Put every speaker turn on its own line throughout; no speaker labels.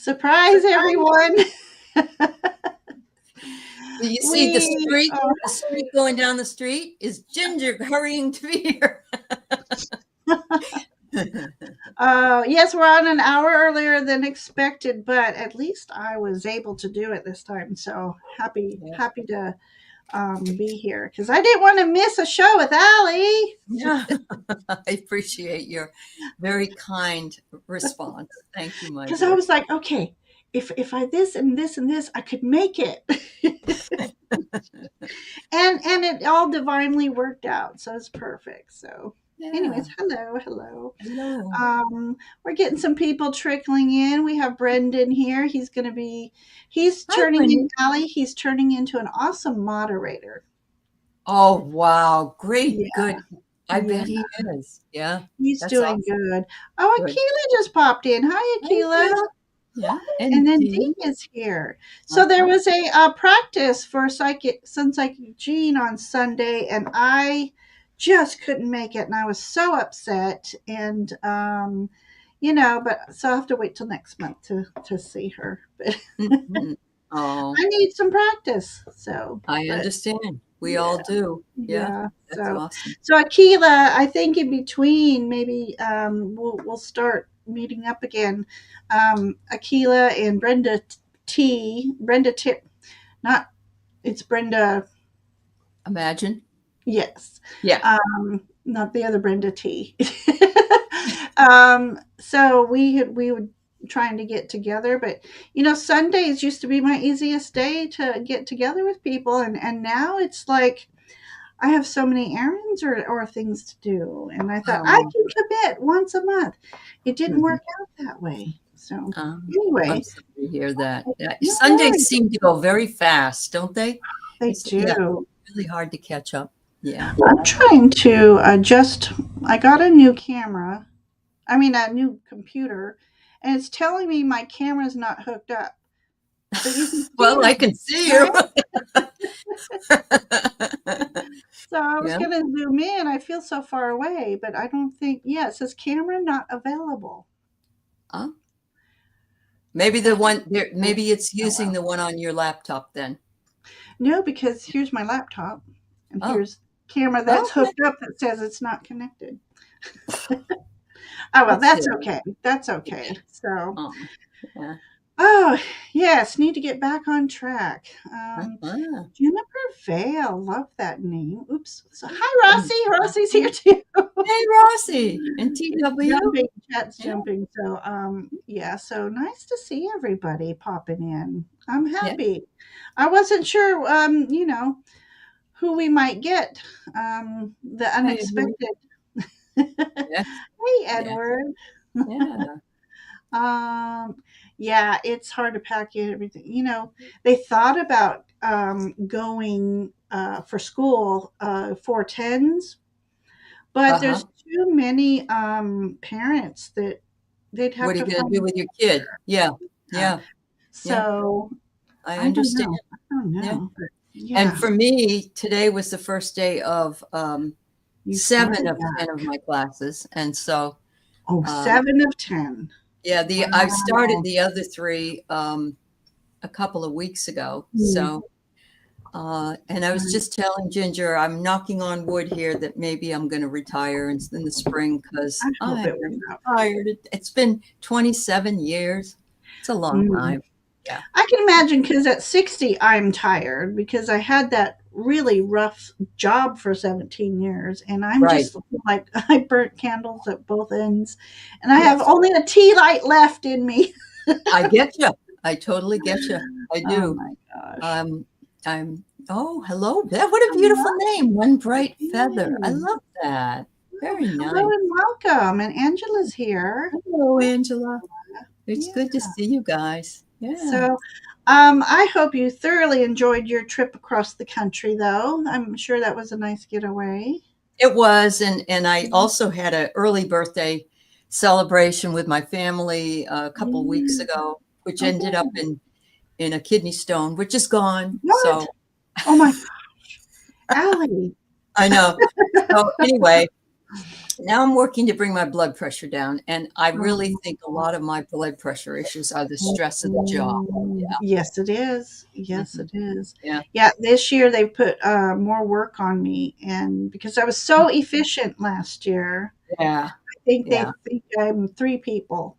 Surprise, everyone.
Do you see the street going down the street? Is Ginger hurrying to be here?
Yes, we're on an hour earlier than expected, but at least I was able to do it this time. So happy to be here because I didn't want to miss a show with Aley.
Yeah, I appreciate your very kind response. Thank you, my
Because I was like, okay, if I this and this and this, I could make it. and it all divinely worked out, so it's perfect. So anyways, hello. We're getting some people trickling in. We have Brendan here. He's turning in Aley. He's turning into an awesome moderator.
Oh wow, great, good. I bet he is. Yeah,
he's doing awesome. Good. Oh, Akila just popped in. Hi, Akila.
Yeah,
and then Dee is here. So there was a practice for Sun Psychic Gene on Sunday, and I just couldn't make it, and I was so upset. And but so I'll have to wait till next month to see her. But I need some practice. So
I understand. We all do. Yeah. That's awesome.
So Akila, I think in between maybe we'll start meeting up again. Akila and Brenda it's Brenda
Imagine.
Yes.
Yeah.
Not the other Brenda T. So we would trying to get together, but Sundays used to be my easiest day to get together with people, and now it's like I have so many errands or things to do, and I thought I can commit once a month. It didn't work out that way. So anyway,
I'm sorry to hear that. Sundays seem to go very fast, don't they?
They do.
Yeah, really hard to catch up. Yeah,
I'm trying to adjust. I got a new camera. I mean, a new computer, and it's telling me my camera's not hooked up.
Well, I can see you.
So I was going to zoom in. I feel so far away, but I don't think. Yeah, it says camera not available.
Maybe maybe it's using the one on your laptop then.
No, because here's my laptop, and here's camera that's hooked up that says it's not connected. Oh, well, that's okay. That's okay. So, oh, yes, need to get back on track. Juniper Vale, love that name. Oops. So, hi, Rossi. Rossi's here too.
Hey, Rossi and TW.
Chat's jumping. So, so nice to see everybody popping in. I'm happy. I wasn't sure, who we might get. The unexpected. Hey, Edward.
Yeah.
It's hard to pack in everything. They thought about going for school 410s, but there's too many parents that they'd have to.
What are you going to do with your kid? Yeah.
So
I understand.
I don't know.
And for me, today was the first day of 7 of 10 of my classes, and so
7 of 10.
Yeah, I started the other 3 a couple of weeks ago. So, and I was just telling Ginger, I'm knocking on wood here that maybe I'm going to retire in the spring because I'm tired. It's been 27 years. It's a long time. Yeah,
I can imagine because at 60 I'm tired because I had that really rough job for 17 years, and I'm just like I burnt candles at both ends, and I have only a tea light left in me.
I get you. I totally get you. I do.
Oh my gosh.
Hello. What a beautiful name. One Bright Feather. I love that. Very nice.
Hello and welcome. And Angela's here.
Hello, Angela. It's good to see you guys. Yeah.
So I hope you thoroughly enjoyed your trip across the country, though. I'm sure that was a nice getaway.
It was. And I also had an early birthday celebration with my family a couple of weeks ago, which ended up in a kidney stone, which is gone.
What?
So,
oh my gosh. Aley.
I know. So anyway, now I'm working to bring my blood pressure down, and I really think a
Oh.
lot of my blood pressure issues are the stress of the job.
Yes, it is. Yes,
Mhm.
it is.
Yeah.
Yeah, this year they put more work on me, and because I was so efficient last year,
Yeah.
I think they
Yeah.
think I'm three people.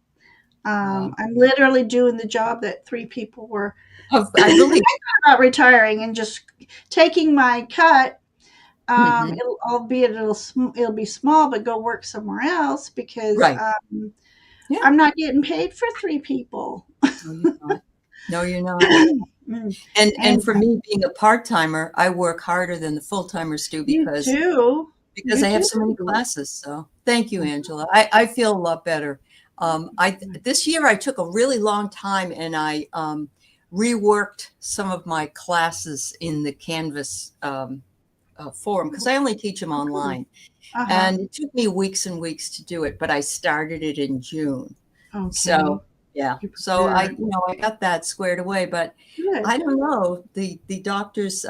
Uh,
I'm literally doing the job that three people were.
I believe.
Not retiring and just taking my cut.
Mhm.
It'll, albeit it'll be small, but go work somewhere else because
Right. Yeah.
I'm not getting paid for three people.
No, you're not. No, you're not.
Mm.
And
And
for me, being a part-timer, I work harder than the full-timers do
you do,
because
you
I have
do.
so many classes. So thank you, Angela. I feel a lot better. I this year I took a really long time and I reworked some of my classes in the Canvas forum because I only teach them online.
Uh huh.
And it took me weeks and weeks to do it, but I started it in June.
Okay.
So yeah,
You
so
prepared.
I got that squared away, but
Good.
I don't know. The doctors,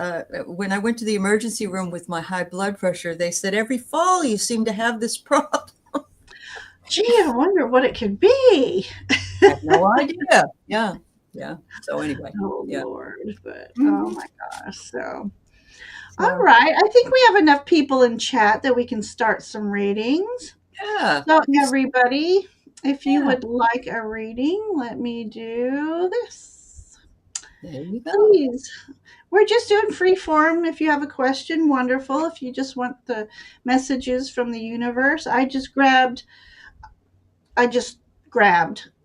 when I went to the emergency room with my high blood pressure, they said every fall you seem to have this problem.
Gee, I wonder what it could be.
I have no idea. Yeah, yeah. So anyway,
Oh
yeah.
Lord, but oh
Mhm.
my gosh. So, all
So
right. I think we have enough people in chat that we can start some readings.
yeah,
So, everybody, if you
yeah.
would like a reading, let me do this.
There you go.
Please. We're just doing free form. If you have a question, wonderful. If you just want the messages from the universe, I just grabbed,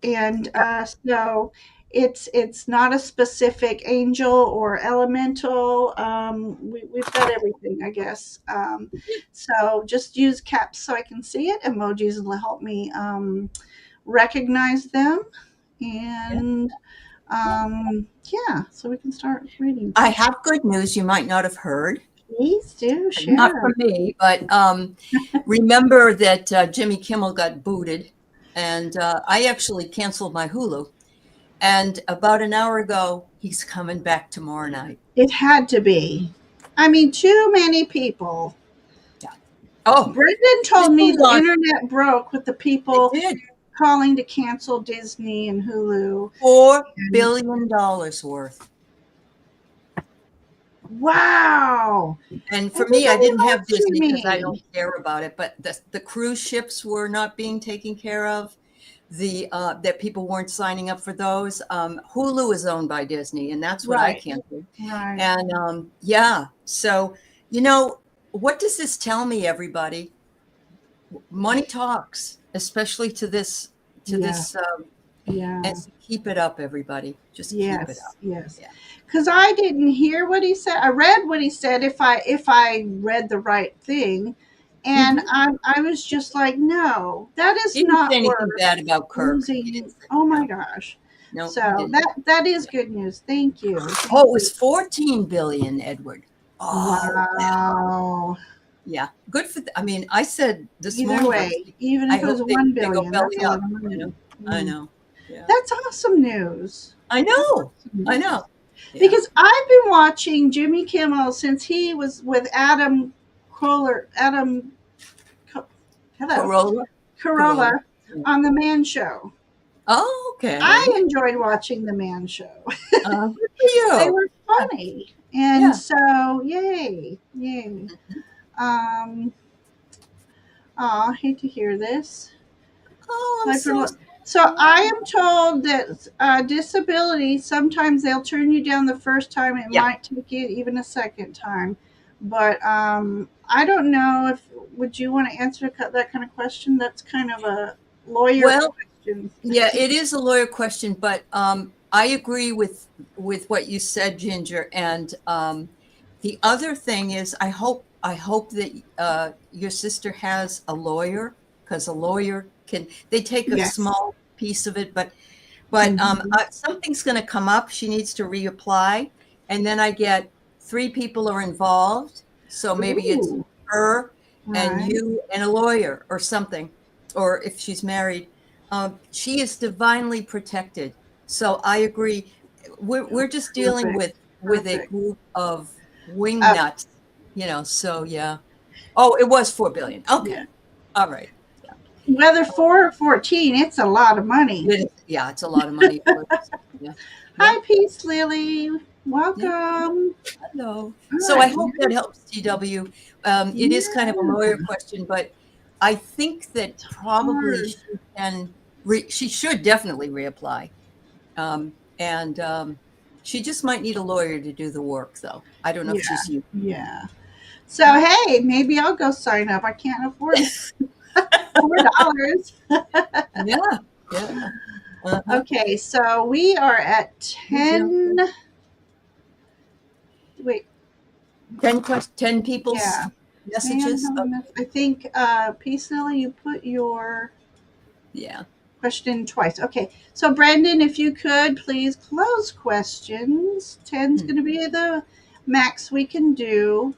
and so it's not a specific angel or elemental. We've got everything, I guess. So just use caps so I can see it. Emojis will help me recognize them,
Yeah,
and
yeah.
yeah, so we can start reading.
I have good news you might not have heard.
Please do
Not
share.
from me, but remember that Jimmy Kimmel got booted, and I actually canceled my Hulu. And about an hour ago, he's coming back tomorrow night.
It had to be. I mean, too many people.
Yeah. Oh,
Brendan
just
told me
hold
the
on.
internet broke with the
It
people
did
calling to cancel Disney and Hulu. And
$4 billion worth.
wow.
And for me, I
Everybody
didn't have
loves
Disney because I
Jimmy.
don't care about it. But the cruise ships were not being taken care of. The that people weren't signing up for those. Hulu is owned by Disney, and that's what I
Right.
canceled.
Right.
And yeah, so you know, what does this tell me, everybody? Money talks, especially to this,
Yes.
and
Yeah.
keep it up, everybody. Just keep it
Yes.
up.
Yes.
Yeah.
Because I didn't hear what he said. I read what he said if I read the right thing. And
Hmm.
I was just like, no, that is
He didn't say
not
anything
worth
bad about Kirk. He didn't
losing.
say
Oh my
no,
gosh.
no, he
So
didn't.
that is
Yeah.
good news. Thank you.
Oh,
Thank
it
you.
was 14 billion, Edward. Oh,
Wow.
yeah. Good for. I mean, I said this
Either
morning, I was
way,
thinking,
even
I
if it
hope
was 1
they go
billion, that's
belly
a lot
up.
of
You
money.
know. I
Mm.
know. Yeah.
That's awesome news.
I
That's
know.
awesome
I know.
news.
Yeah.
Because I've been watching Jimmy Kimmel since he was with Adam Carolla, hello,
Corolla.
Carolla
Corolla. Yeah.
on The Man Show.
Oh,
I
okay.
enjoyed watching The Man Show.
Good for
They
you.
were funny. And
Yeah.
so, yay, yay. Um, I hate to hear this.
Oh, I'm
Like for
so
so I
sorry.
am told that disability sometimes they'll turn you down the first time. It
Yeah.
might take you even a second time, but I don't know if would you want to answer that kind of question? That's kind of a lawyer
Well,
question.
yeah, it is a lawyer question, but I agree with what you said, Ginger. And the other thing is, I hope that your sister has a lawyer because a lawyer can they take a
Yes.
small piece of it, but
Hmm.
something's going to come up. She needs to reapply, and then I get three people are involved. So maybe it's
Ooh.
her and
Right.
you and a lawyer or something, or if she's married, she is divinely protected. So I agree. We're just dealing
Perfect.
with a
Perfect.
group of wing
Uh,
nuts, So yeah. Oh, it was 4 billion. Okay.
yeah.
All right.
Whether 4 or 14, it's a lot of money.
Yeah, it's a lot of money for it. Yeah. Yeah.
Hi, Peace Lily.
Yeah.
Welcome.
Hello.
All
So I
right.
hope that helps, TW. It is kind of a
Yeah.
lawyer question, but I think that probably
Hard.
she can, she should definitely reapply. And she just might need a lawyer to do the work, though. I don't know if
Yeah.
she's you.
Yeah. So, hey, maybe I'll go sign up. I can't afford $4.
Yeah. Yeah. Uh-huh.
Okay, so we are at
Yeah.
10. Wait,
10 people's
yeah. 10.
messages.
How many I think, Peace Lily, you put your
Yeah.
question twice. Okay, so Brandon, if you could please close questions. 10's going to be the max we can do.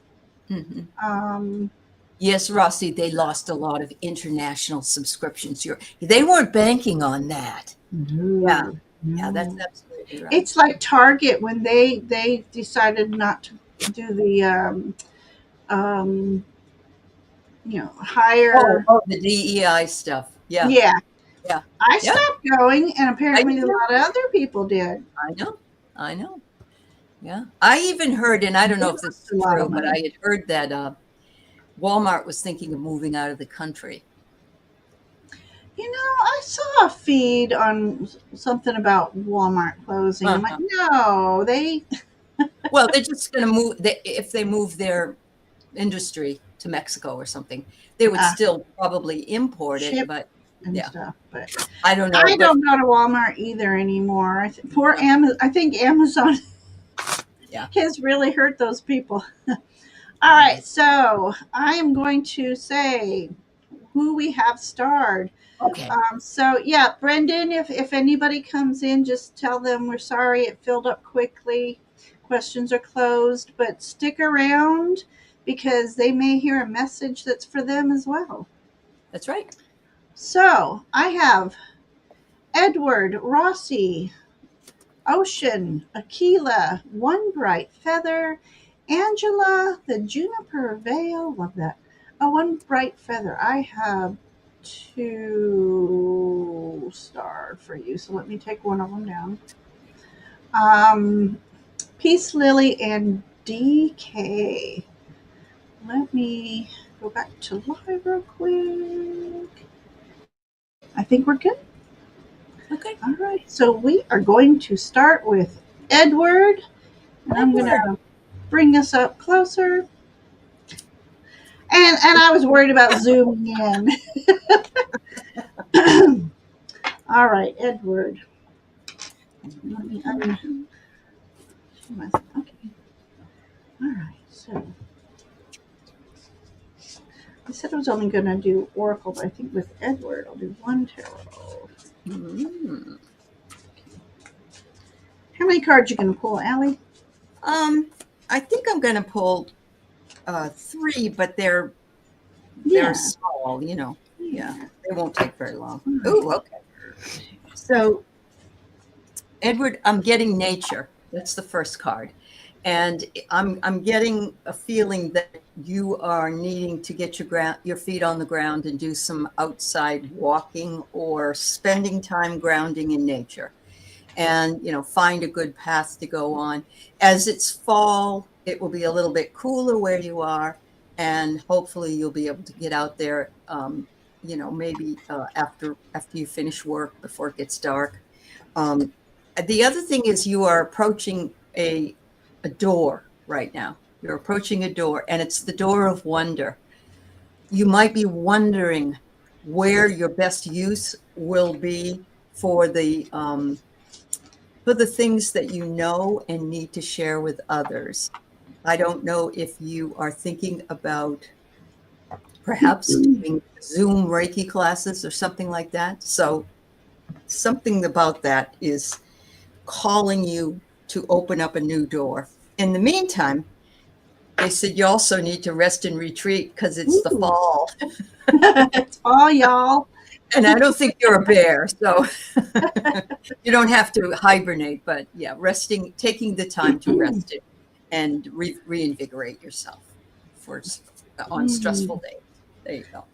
Mm-hmm.
Um,
Yes, Rossi, they lost a lot of international subscriptions. They weren't banking on that. Yeah.
no,
Yeah, that's
no.
absolutely right.
It's like Target when they decided not to do the um, higher.
Oh, the DEI stuff. Yeah.
Yeah,
Yeah.
I
Yeah.
stopped going, and
I
apparently
did
a
too.
lot of other people did.
I know. I know. Yeah. I even heard, and I don't
They
know if this
lost
is
a lot
true,
of
but
money.
I had heard that Walmart was thinking of moving out of the country.
I saw a feed on something about Walmart closing. I'm like,
Uh-huh.
no, they
Well, they're just going to move. If they move their industry to Mexico or something, they would still probably import it.
ship
But
and
yeah,
stuff. But
I don't know.
I
But
don't go to Walmart either anymore. Poor Amazon. I think Amazon
yeah.
has really hurt those people. All right, so I am going to say who we have starred.
Okay.
So yeah, Brendan, if anybody comes in, just tell them we're sorry it filled up quickly. Questions are closed, but stick around because they may hear a message that's for them as well.
That's right.
So I have Edward, Rossi, Ocean, Aquila, One Bright Feather, Angela, the Juniper Veil. Love that. Oh, One Bright Feather. I have 2 star for you. So let me take one of them down. Peace Lily and DK. Let me go back to live real quick. I think we're good.
Okay.
All right. So we are going to start with Edward. And I'm going
Edward.
to bring this up closer. And I was worried about zooming in. All right, Edward. Let me okay. All right. So I said I was only going to do Oracle, but I think with Edward, I'll do one tarot.
Mm.
How many cards you going to pull, Aley?
I think I'm going to pull 3, but they're
Yeah.
small. Yeah,
Yeah.
they won't take very long.
All right.
Oh, okay. So, Edward, I'm getting nature. That's the first card. And I'm getting a feeling that you are needing to get your feet on the ground and do some outside walking or spending time grounding in nature. And find a good path to go on. As it's fall, it will be a little bit cooler where you are, and hopefully you'll be able to get out there. Maybe after you finish work before it gets dark. Um, the other thing is you are approaching a door right now. You're approaching a door, and it's the door of wonder. You might be wondering where your best use will be for the things that you know and need to share with others. I don't know if you are thinking about perhaps doing Zoom Reiki classes or something like that. So something about that is calling you to open up a new door. In the meantime, they said you also need to rest and retreat because it's the
Ooh.
fall.
It's all y'all.
And I don't think you're a bear, so you don't have to hibernate. But yeah, resting, taking the time to rest it and reinvigorate yourself for on stressful days. There you go.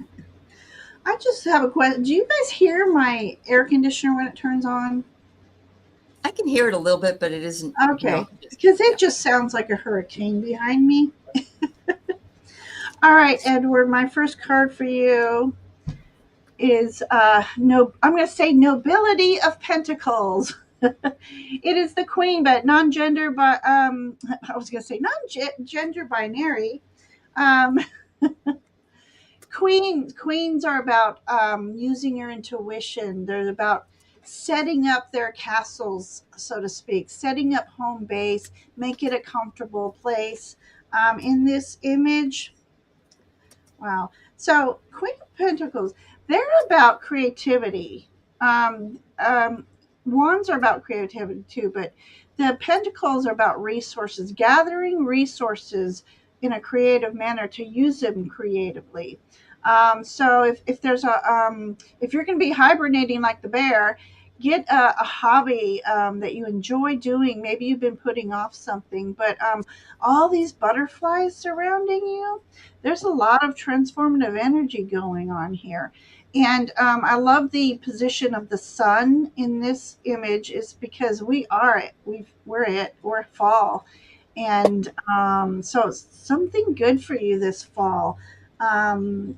I just have a question. Do you guys hear my air conditioner when it turns on?
I can hear it a little bit, but it isn't. No,
Okay, because
yeah.
it just sounds like a hurricane behind me. All right, Edward, my first card for you is no. I'm going to say nobility of pentacles. It is the queen, but non-gender, but I was going to say non-gender binary. Um, queens are about using your intuition. They're about setting up their castles, so to speak, setting up home base, make it a comfortable place. In this image, wow. So, Queen of Pentacles, they're about creativity. Wands are about creativity too, but the Pentacles are about resources, gathering resources in a creative manner to use them creatively. So, if you're going to be hibernating like the bear, get a hobby that you enjoy doing. Maybe you've been putting off something, but all these butterflies surrounding you, there's a lot of transformative energy going on here. And I love the position of the sun in this image, is because we're fall, and so it's something good for you this fall. Um,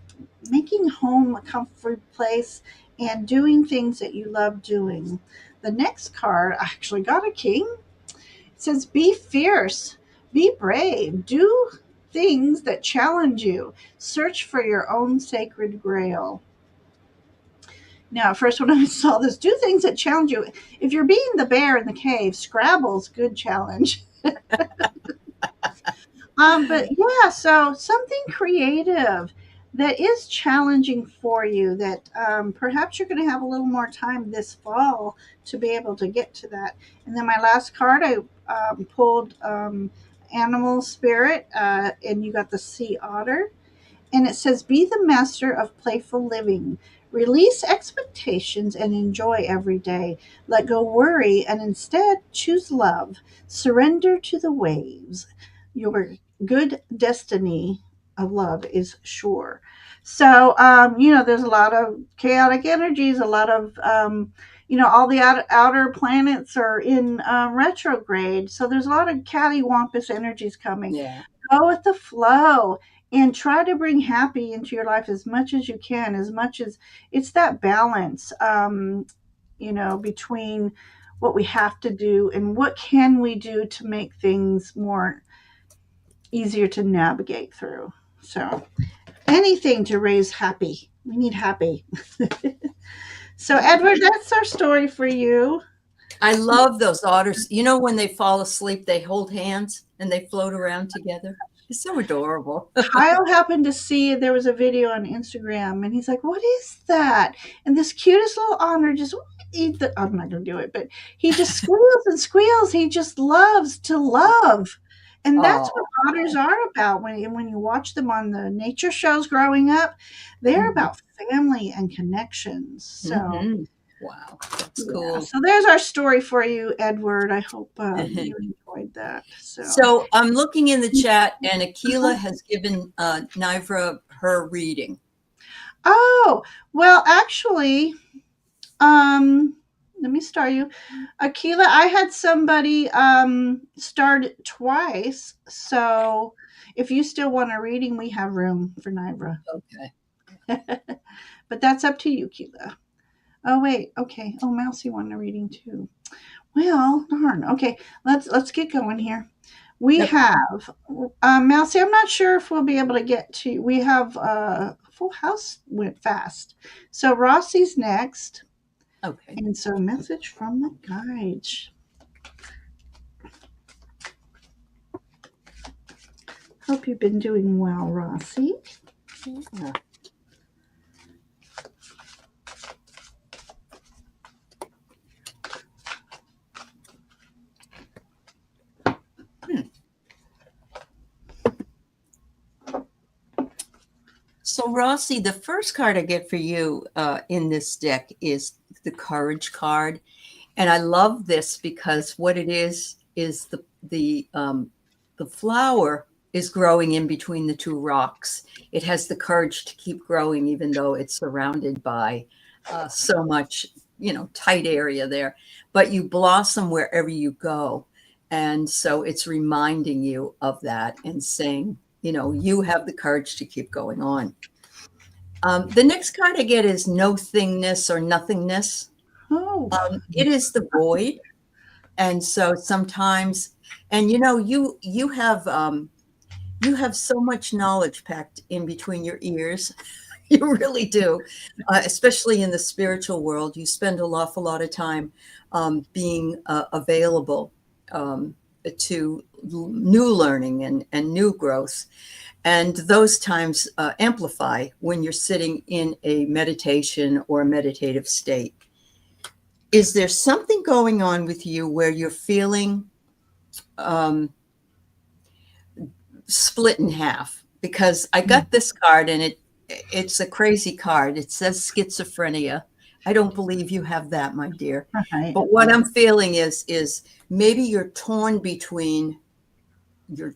Making home a comfort place and doing things that you love doing. The next card, I actually got a king. It says, be fierce, be brave, do things that challenge you, search for your own sacred grail. Now, at first, when I saw this, do things that challenge you. If you're being the bear in the cave, Scrabble's good challenge. But yeah, so something creative that is challenging for you, that perhaps you're going to have a little more time this fall to be able to get to that. And then my last card, I pulled Animal Spirit, and you got the Sea Otter. And it says, be the master of playful living. Release expectations and enjoy every day. Let go worry and instead choose love. Surrender to the waves. Your good destiny of love is sure. So, there's a lot of chaotic energies, a lot of, all the outer planets are in retrograde. So there's a lot of cattywampus energies coming.
Yeah.
Go with the flow and try to bring happy into your life as much as you can, as much as it's that balance, between what we have to do and what can we do to make things more easier to navigate through. So anything to raise happy. We need happy. So Edward, that's our story for you.
I love those otters. You know, when they fall asleep, they hold hands and they float around together. It's so adorable.
Kyle happened to see there was a video on Instagram, and he's like, "What is that?" And this cutest little otter just I'm not going to do it, but he just squeals and squeals. He just loves to love, and that's what
Oh.
otters are about. When you watch them on the nature shows growing up, they're
Mhm.
about family and connections. So
Mhm. Wow, that's
yeah,
cool.
so there's our story for you, Edward. I hope you enjoyed that. So.
So I'm looking in the chat, and Akila has given Nivra her reading.
Oh, well, actually, Um, let me start you. Akila, I had somebody start twice. So if you still want a reading, we have room for Nibra.
Okay.
But that's up to you, Akila. Oh wait, okay. Oh, Mousy wanted a reading too. Well, darn. Okay, let's get going here. We
Yep.
have Mousy. I'm not sure if we'll be able to get to. We have Full House went fast. So Rossi's next.
Okay.
And so, message from the guides. Hope you've been doing well, Rossi.
Yeah. Hmm. So, Rossi, the first card I get for you in this deck is the Courage card, and I love this because what it is the flower is growing in between the two rocks. It has the courage to keep growing, even though it's surrounded by so much, tight area there. But you blossom wherever you go. And so it's reminding you of that and saying, you have the courage to keep going on. The next card I get is no thingness or nothingness.
Oh,
It is the void. And so sometimes, and you have so much knowledge packed in between your ears. You really do, especially in the spiritual world. You spend an awful lot of time being available to new learning and new growth. And those times amplify when you're sitting in a meditation or a meditative state. Is there something going on with you where you're feeling split in half? Because I got this card and it's a crazy card. It says schizophrenia. I don't believe you have that, my dear.
right.
But what I'm feeling is maybe you're torn between your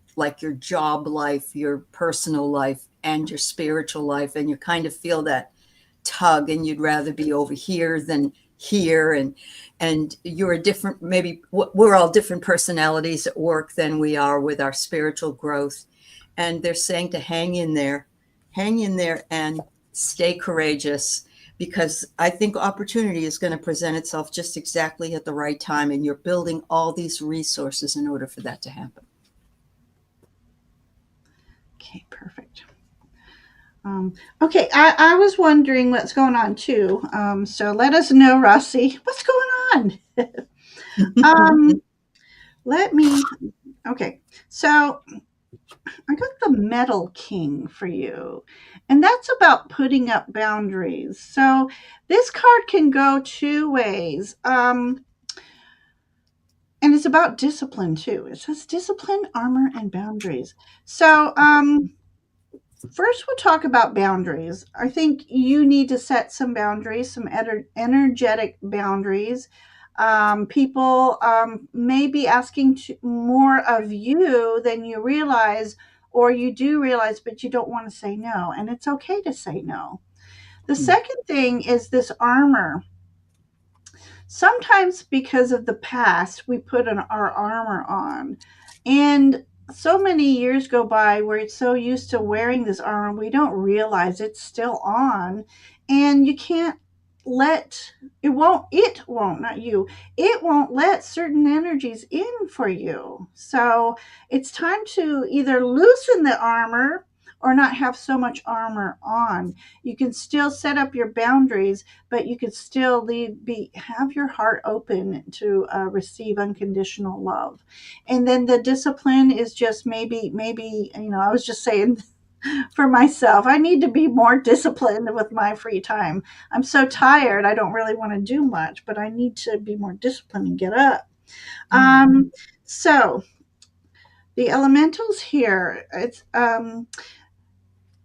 job life, your personal life, and your spiritual life, and you kind of feel that tug, and you'd rather be over here than here, and you're a different, maybe we're all different personalities at work than we are with our spiritual growth. And they're saying to hang in there and stay courageous, because I think opportunity is going to present itself just exactly at the right time, and you're building all these resources in order for that to happen.
Okay, perfect. Okay, I was wondering what's going on too. So let us know, Rossi, what's going on. Let me. Okay, so I got the Metal King for you, and that's about putting up boundaries. So this card can go two ways. And it's about discipline too. It says discipline, armor, and boundaries. So, first, we'll talk about boundaries. I think you need to set some boundaries, some energetic boundaries. People may be asking more of you than you realize, or you do realize, but you don't want to say no. And it's okay to say no. The second thing is this armor. Sometimes because of the past, we put our armor on. And so many years go by where it's so used to wearing this armor, we don't realize it's still on. And you can't let not you, it won't let certain energies in for you. So it's time to either loosen the armor or not have so much armor on. You can still set up your boundaries, but you can still have your heart open to receive unconditional love. And then the discipline is just maybe I was just saying for myself, I need to be more disciplined with my free time. I'm so tired, I don't really want to do much, but I need to be more disciplined and get up. So the elementals here,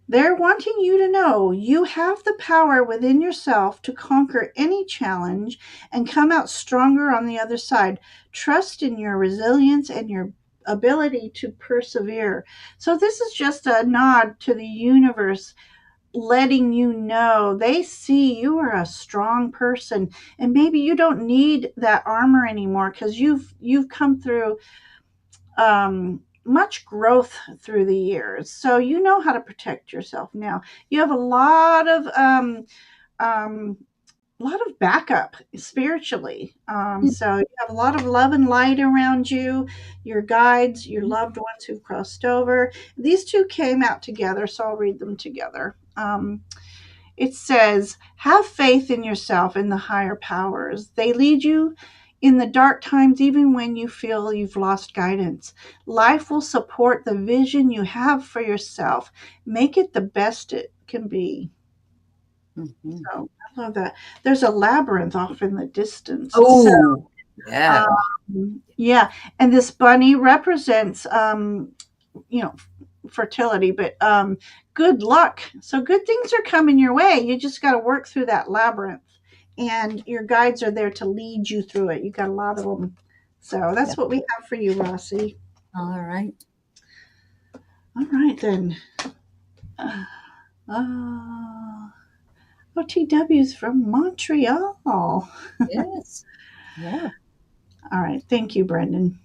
they're wanting you to know you have the power within yourself to conquer any challenge and come out stronger on the other side. Trust in your resilience and your ability to persevere. So, this is just a nod to the universe letting you know they see you are a strong person, and maybe you don't need that armor anymore because you've come through much growth through the years, so you know how to protect yourself now. You have um, a lot of backup spiritually. So you have a lot of love and light around you, your guides, your loved ones who've crossed over. These two came out together, so I'll read them together. It says, have faith in yourself and the higher powers. They lead you in the dark times, even when you feel you've lost guidance. Life will support the vision you have for yourself. Make it the best it can be. So I love that. There's a labyrinth off in the distance.
Oh, yeah.
Yeah. And this bunny represents, fertility, but good luck. So good things are coming your way. You just got to work through that labyrinth, and your guides are there to lead you through it. You got a lot of them. So that's what we have for you, Rossi.
All right.
All right then. Uh, OTW's from Montreal. All
Yes. Yeah.
right. Thank you, Brendan.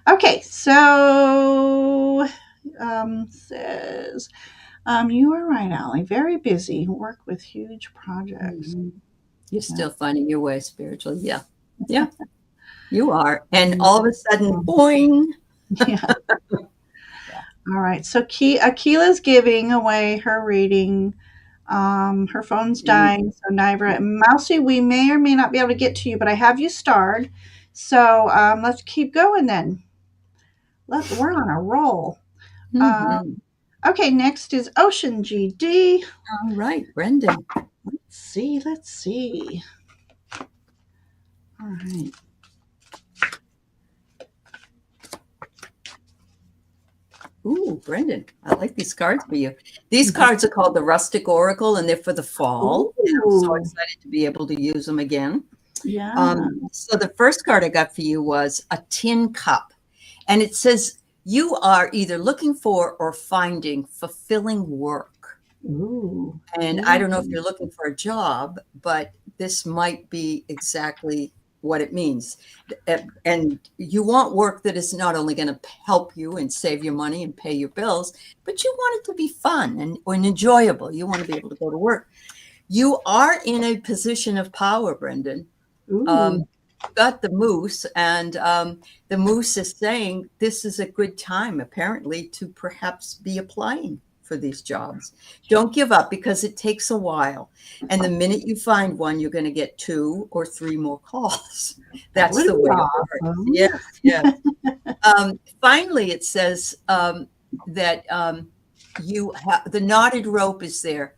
Okay, so says you are right, Allie. Very busy. Work with huge projects.
Mhm. You're
Yeah.
still finding your way spiritually. Yeah. Yeah. You are. And
Mm,
all of a sudden, boing.
yeah.
Yeah.
All right. So Akila's giving away her reading. Her phone's
Mm.
dying. So Nivra and Mousy, we may or may not be able to get to you, but I have you starred. So let's keep going then. We're on a roll. Uh,
Mhm.
okay, next is Ocean GD.
All right, Brendan.
Let's see. Let's see. All right.
Ooh, Brendan, I like these cards for you. These cards are called the Rustic Oracle, and they're for the fall. And I'm so
Ooh,
excited to be able to use them again.
yeah.
So the first card I got for you was a tin cup, and it says you are either looking for or finding fulfilling work.
Ooh.
And I don't know if
Ooh.
you're looking for a job, but this might be exactly what it means. And you want work that is not only going to help you and save your money and pay your bills, but you want it to be fun and enjoyable. You want to be able to go to work. You are in a position of power, Brendan.
Ooh.
Got the moose, and the moose is saying this is a good time, apparently, to perhaps be applying for these jobs. Don't give up because it takes a while. And the minute you find one, you're going to get 2 or 3 more calls.
That
That's
would
the
be
way it works.
awesome.
Yes, yes. Finally, it says that the knotted rope is there,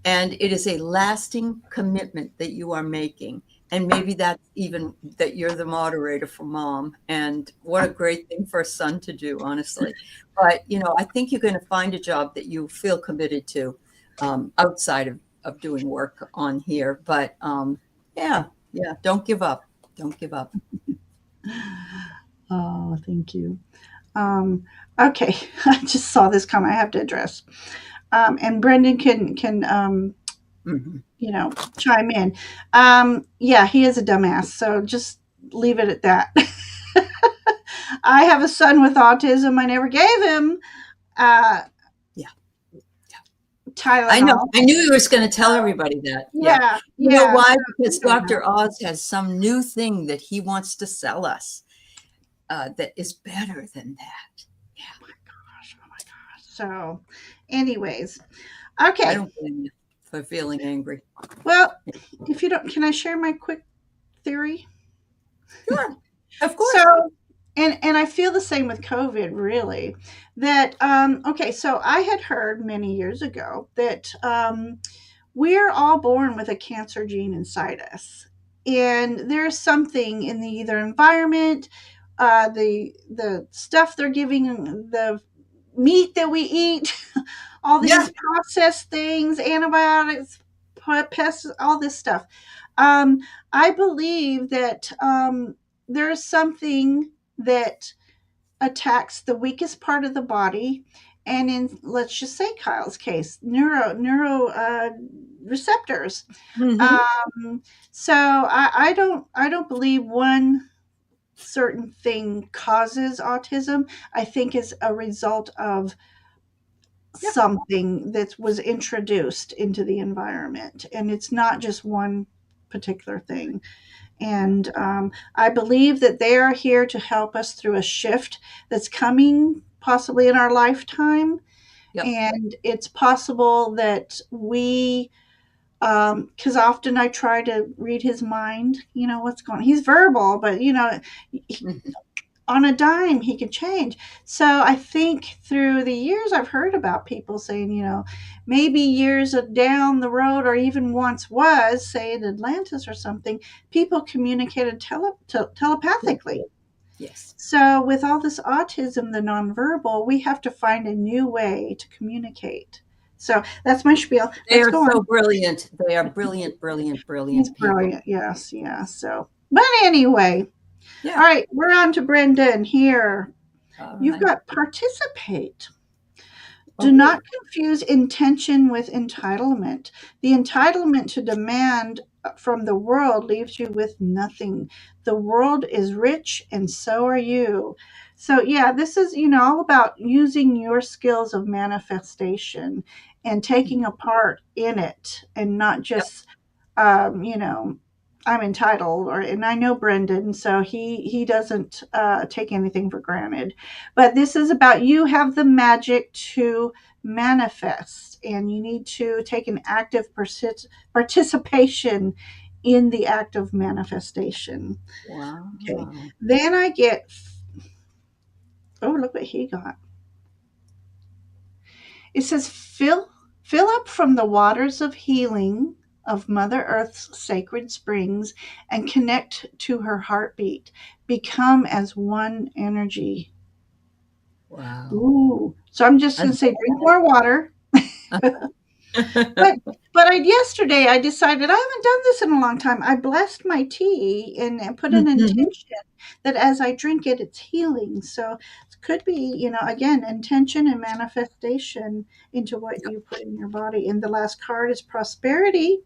and it is a lasting commitment that you are making. And maybe that's even that you're the moderator for mom. And what a great thing for a son to do, honestly. But, I think you're going to find a job that you feel committed to outside of doing work on here. But yeah, yeah, don't give up. Don't give up.
Oh, thank you. Um, okay, I just saw this comment I have to address. And Brendan can
Mhm.
chime in. Yeah, he is a dumbass, so just leave it at that. I have a son with autism. I never gave him uh,
Yeah. I know.
Tylenol.
I knew you was going to tell everybody that. Yeah.
Yeah,
You know
yeah.
why?
So
Because
I don't know.
Dr. Oz has some new thing that he wants to sell us that is better than that. Yeah.
Gosh, oh my gosh. So, anyways,
I
okay.
don't blame you for feeling angry.
Well, if you don't, can I share my quick theory?
Sure. Of
So,
course.
and I feel the same with COVID, really. That okay, so I had heard many years ago that we're all born with a cancer gene inside us, and there's something in the either environment, the stuff they're giving, the meat that we eat, all
Yeah.
these processed things, antibiotics, pests, all this stuff. I believe that there's something that attacks the weakest part of the body, and in, let's just say Kyle's case, neuro receptors.
Hmm.
So I don't believe one certain thing causes autism. I think is a result of
Yeah.
something that was introduced into the environment, and it's not just one particular thing. And I believe that they are here to help us through a shift that's coming possibly in our lifetime.
Yep.
And it's possible that we, because often I try to read his mind, what's going on. He's verbal, but,
Mhm.
on a dime, he can change. So I think through the years, I've heard about people saying, maybe years down the road, or even once was, say in Atlantis or something, people communicated
Yeah.
telepathically.
Yes.
So with all this autism, the nonverbal, we have to find a new way to communicate. So that's my spiel.
They
Let's
are
go on.
so brilliant. They are brilliant, brilliant,
He's
brilliant people.
brilliant. Yes, yeah. So, but anyway, all
Yeah.
right, we're on to Brendan here.
All
You've
right.
got participate. Do
Oh,
not confuse intention with entitlement. The entitlement to demand from the world leaves you with nothing. The world is rich and so are you. So, yeah, this is, all about using your skills of manifestation and taking a part in it and not
yep.
just I'm entitled, and I know Brendan, so he doesn't take anything for granted. But this is about you have the magic to manifest, and you need to take an active participation in the act of manifestation. Okay.
Wow.
Then I get, oh, look what he got. It says, fill up from the waters of healing of Mother Earth's sacred springs and connect to her heartbeat. Become as one energy.
Wow.
Ooh. So I'm just
I
going to say, drink more water.
love
But
that.
yesterday I decided I haven't done this in a long time. I blessed my tea and put an
Mhm.
intention that as I drink it, it's healing. So it could be, again, intention and manifestation into what you put in your body. And the last card is prosperity.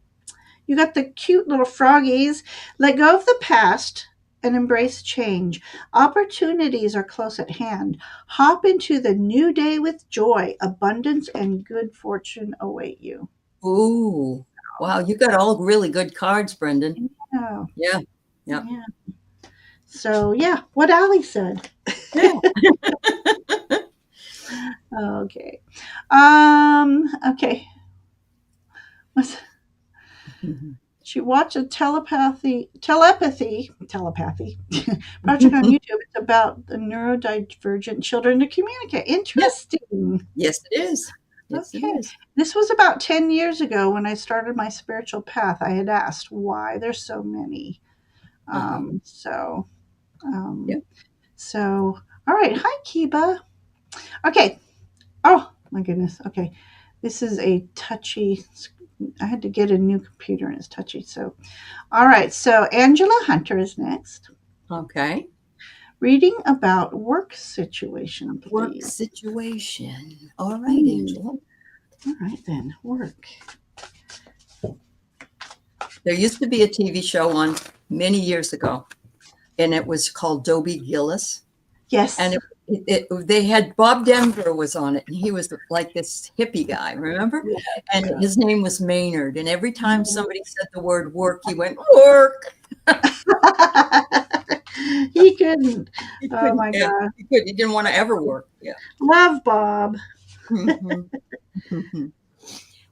You got the cute little froggies. Let go of the past and embrace change. Opportunities are close at hand. Hop into the new day with joy. Abundance and good fortune await you.
Ooh. Wow, you got all really good cards, Brendan.
Yeah.
Yeah. Yeah.
Yeah. So yeah, what Ali said.
Yeah.
Okay. Okay.
Mhm.
She watched a telepathy project on YouTube. It's about the neurodivergent children to communicate.
Yeah.
Interesting.
Yes, it is. Yes, it
Okay.
is.
This was about 10 years ago when I started my spiritual path. I had asked why there's so many.
Uh-huh.
Um, so, um,
Yep.
so, all right. Hi, Kiba. Okay. Oh, my goodness. Okay. This is a touchy. I had to get a new computer and it's touchy. So, all right. So, Angela Hunter is next.
Okay.
Reading about work situation,
Work
please.
situation. All right,
Hmm.
Angela.
All right, then. Work.
There used to be a TV show on many years ago, and it was called Dobie Gillis. And
Yes.
they had Bob Denver was on it, and he was like this hippie guy, remember?
Yes.
And his name was Maynard. And every time somebody said the word work, he went, work.
He couldn't.
He
Oh,
couldn't,
my
yeah,
God.
he didn't want to ever work. Yeah.
Love Bob.
Mhm. Mhm.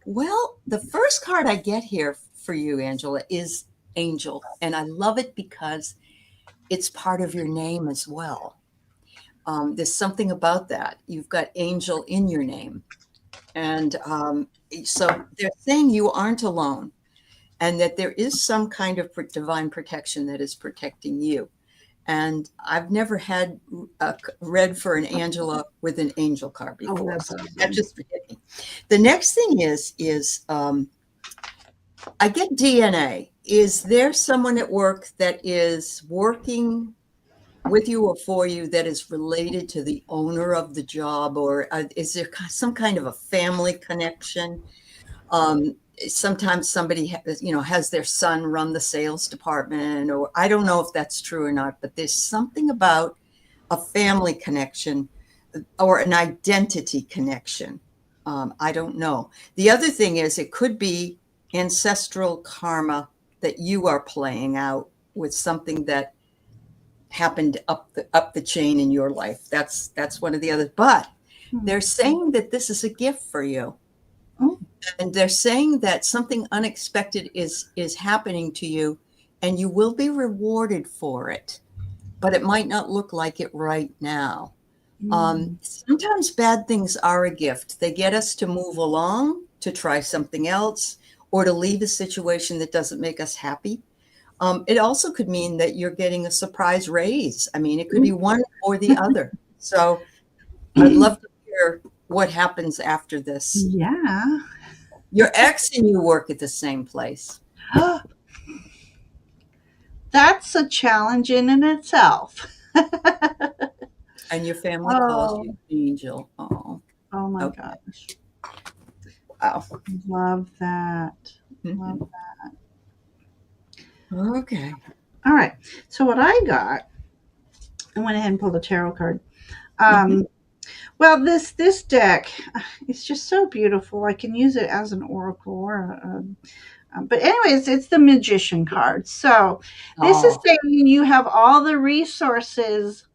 Well, the first card I get here for you, Angela, is Angel. And I love it because it's part of your name as well. There's something about that. You've got Angel in your name. And so they're saying you aren't alone and that there is some kind of divine protection that is protecting you. And I've never had read for an Angela with an angel card
Oh,
before.
that's
So that
awesome.
just hit me. The next thing is I get DNA. Is there someone at work that is working with you or for you that is related to the owner of the job, or is there some kind of a family connection? Um, Sometimes somebody has their son run the sales department, or I don't know if that's true or not, but there's something about a family connection or an identity connection. I don't know. The other thing is it could be ancestral karma that you are playing out with something that happened up the chain in your life. That's one of the others. But
Hmm.
they're saying that this is a gift for you,
Oh,
and they're saying that something unexpected is happening to you, and you will be rewarded for it, but it might not look like it right now.
hmm.
Sometimes bad things are a gift. They get us to move along, to try something else, or to leave a situation that doesn't make us happy. It also could mean that you're getting a surprise raise. I mean, it could be one or the other. So I'd love to hear what happens after this.
Yeah.
Your ex and you work at the same place.
That's a challenge in and itself.
And your family calls
Oh,
you Angel. Oh,
oh my
okay.
gosh.
Wow.
Love that. Love
Mhm.
that.
Okay.
All right. So what I got, I went ahead and pulled a tarot card.
Mhm.
Um, well, this deck, it's just so beautiful. I can use it as an oracle but anyways, it's the magician card. So this is
Oh.
saying you have all the resources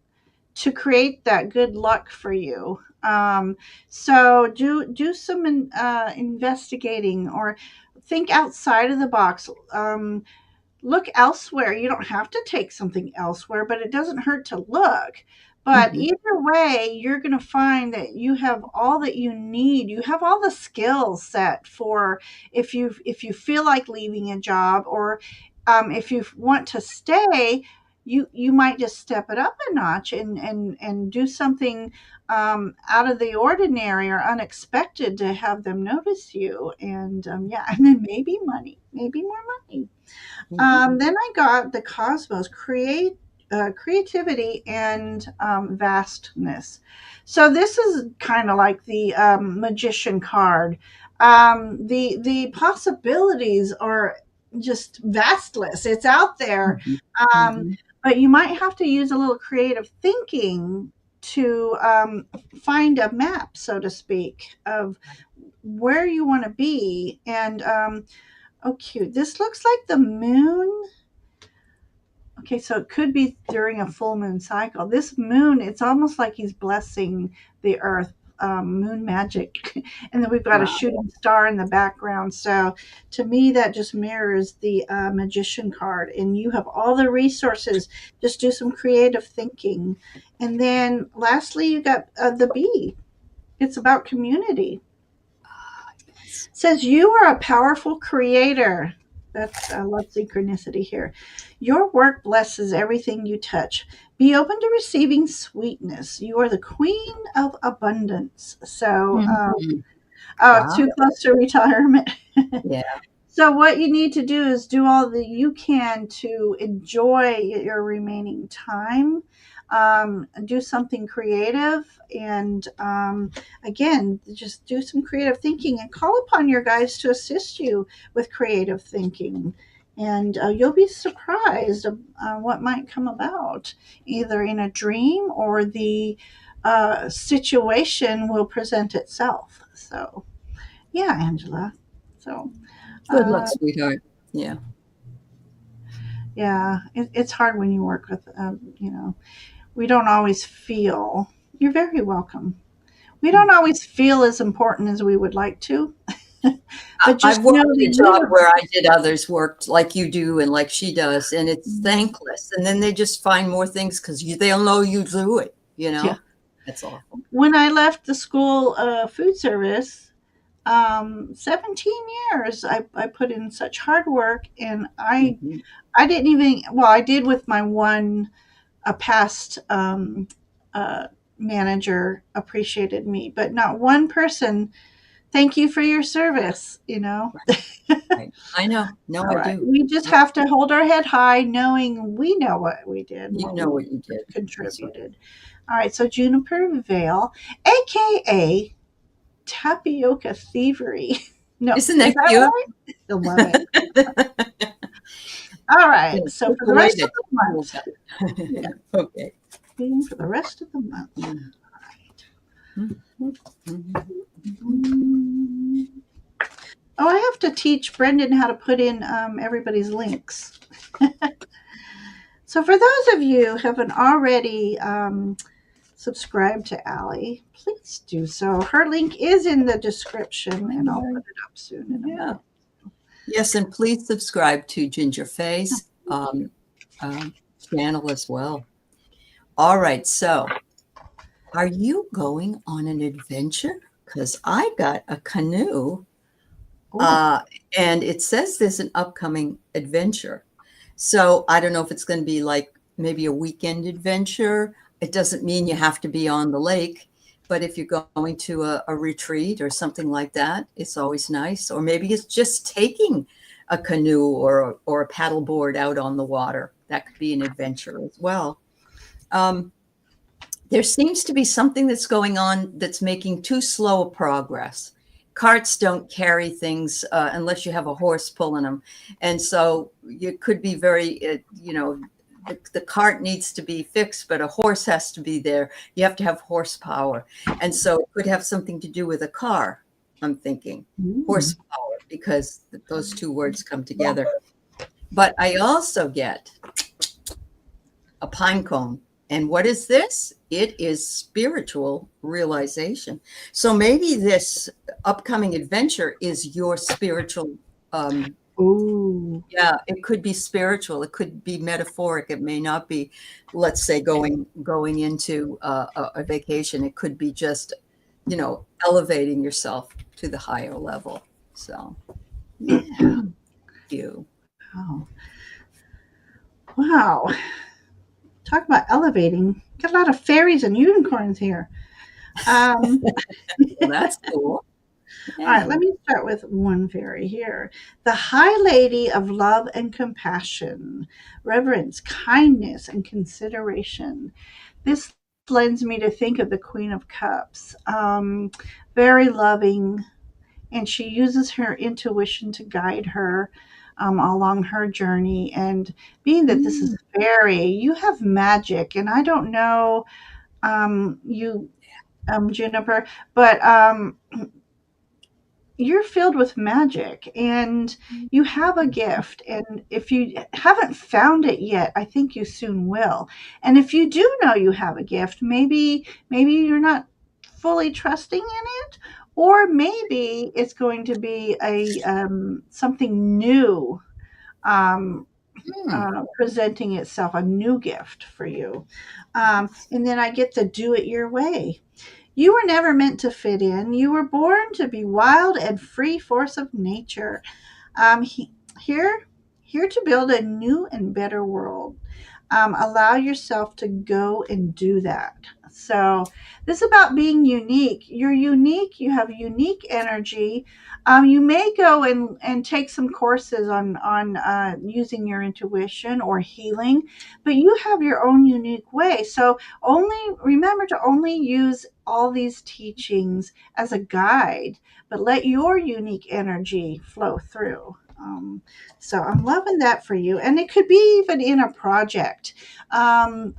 to create that good luck for you. So do some investigating or think outside of the box. Look elsewhere. You don't have to take something elsewhere, but it doesn't hurt to look. But
Mhm.
either way, you're going to find that you have all that you need. You have all the skills set for if you feel like leaving a job, or if you want to stay, you might just step it up a notch and do something out of the ordinary or unexpected to have them notice you. And yeah, and then maybe more money.
Mhm.
Then I got the cosmos, creativity and vastness. So this is kind of like the magician card. The possibilities are just vastless. It's out there,
Mhm.
um,
Mhm.
but you might have to use a little creative thinking to find a map, so to speak, of where you want to be. And oh, cute. This looks like the moon. Okay, so it could be during a full moon cycle. This moon, it's almost like he's blessing the earth, moon magic. And then we've got a
Wow.
shooting star in the background. So to me, that just mirrors the magician card. And you have all the resources. Just do some creative thinking. And then lastly, you got the bee. It's about community.
Yes.
Says you are a powerful creator. That's I love synchronicity here. Your work blesses everything you touch. Be open to receiving sweetness. You are the queen of abundance. So,
Mhm.
oh,
Wow.
too close to retirement.
Yeah.
So what you need to do is do all that you can to enjoy your remaining time. Do something creative, and again, just do some creative thinking and call upon your guides to assist you with creative thinking. And you'll be surprised what might come about, either in a dream or the situation will present itself. So, yeah, Angela. So,
Good luck,
uh,
sweetheart. Yeah.
yeah, it's hard when you work with, we don't always feel. You're very welcome. We don't always feel as important as we would like to, but
I've
just know
worked
the
in a job where I
universe.
did others worked like you do and like she does, and it's
Mm,
thankless. And then they just find more things because they'll know you do it.
yeah.
That's awful.
When I left the school food service, 17 years, I put in such hard work, and
Mhm.
I didn't even, well, I did with my one, a past uh, manager appreciated me, but not one person. Thank you for your service, you know.
Right. I know. No,
All
I
right.
do.
We just have to hold our head high knowing we know what we did and
You
what
know
we
what you did. That's right.
contributed. All right. So Juniper Vale, AKA Tapioca Thievery. No,
Isn't
is
that
that
cute?
right? I love it. All right.
Yeah,
So
just
for
the
the
way
rest of
that
the
you pulled
month, yeah,
that. Okay.
for the rest of the month.
Mm. Mhm.
Mm. Oh, I have to teach Brendan how to put in everybody's links. So for those of you who haven't already subscribed to Aley, please do so. Her link is in the description, and I'll put it up soon in a
Yeah.
minute.
Yes, and please subscribe to Ginger Faye's um, channel as well. All right, so are you going on an adventure? Because I got a canoe,
Oh,
uh, and it says there's an upcoming adventure. So I don't know if it's going to be like maybe a weekend adventure. It doesn't mean you have to be on the lake, but if you're going to a retreat or something like that, it's always nice. Or maybe it's just taking a canoe or a paddleboard out on the water. That could be an adventure as well. Um, there seems to be something that's going on that's making too slow a progress. Carts don't carry things unless you have a horse pulling them. And so you could be very, the cart needs to be fixed, but a horse has to be there. You have to have horsepower. And so it could have something to do with a car, I'm thinking.
Mm.
Horsepower, because those two words come together. But I also get a pine cone. And what is this? It is spiritual realization. So maybe this upcoming adventure is your spiritual.
Ooh.
Yeah, it could be spiritual. It could be metaphoric. It may not be, let's say, going into a vacation. It could be just, elevating yourself to the higher level. So, yeah, you.
Oh, wow. Talk about elevating. Got a lot of fairies and unicorns here. Um,
Well, that's cool.
all right,
Yeah.
let me start with one fairy here. The High Lady of Love and Compassion, reverence, kindness, and consideration. This lends me to think of the Queen of Cups. Very loving, and she uses her intuition to guide her along her journey. And being that this is
Mm.
a fairy, you have magic, and I don't know you, Juniper, but you're filled with magic and you have a gift. And if you haven't found it yet, I think you soon will. And if you do know you have a gift, maybe you're not fully trusting in it, or maybe it's going to be a something new, um,
Mm.
presenting itself, a new gift for you. And then I get to do it your way. You were never meant to fit in. You were born to be wild and free force of nature. He, here, here to build a new and better world. Allow yourself to go and do that. So this is about being unique. You're unique. You have unique energy. You may go and take some courses on using your intuition or healing, but you have your own unique way. So only remember to only use all these teachings as a guide, but let your unique energy flow through. So I'm loving that for you, and it could be even in a project.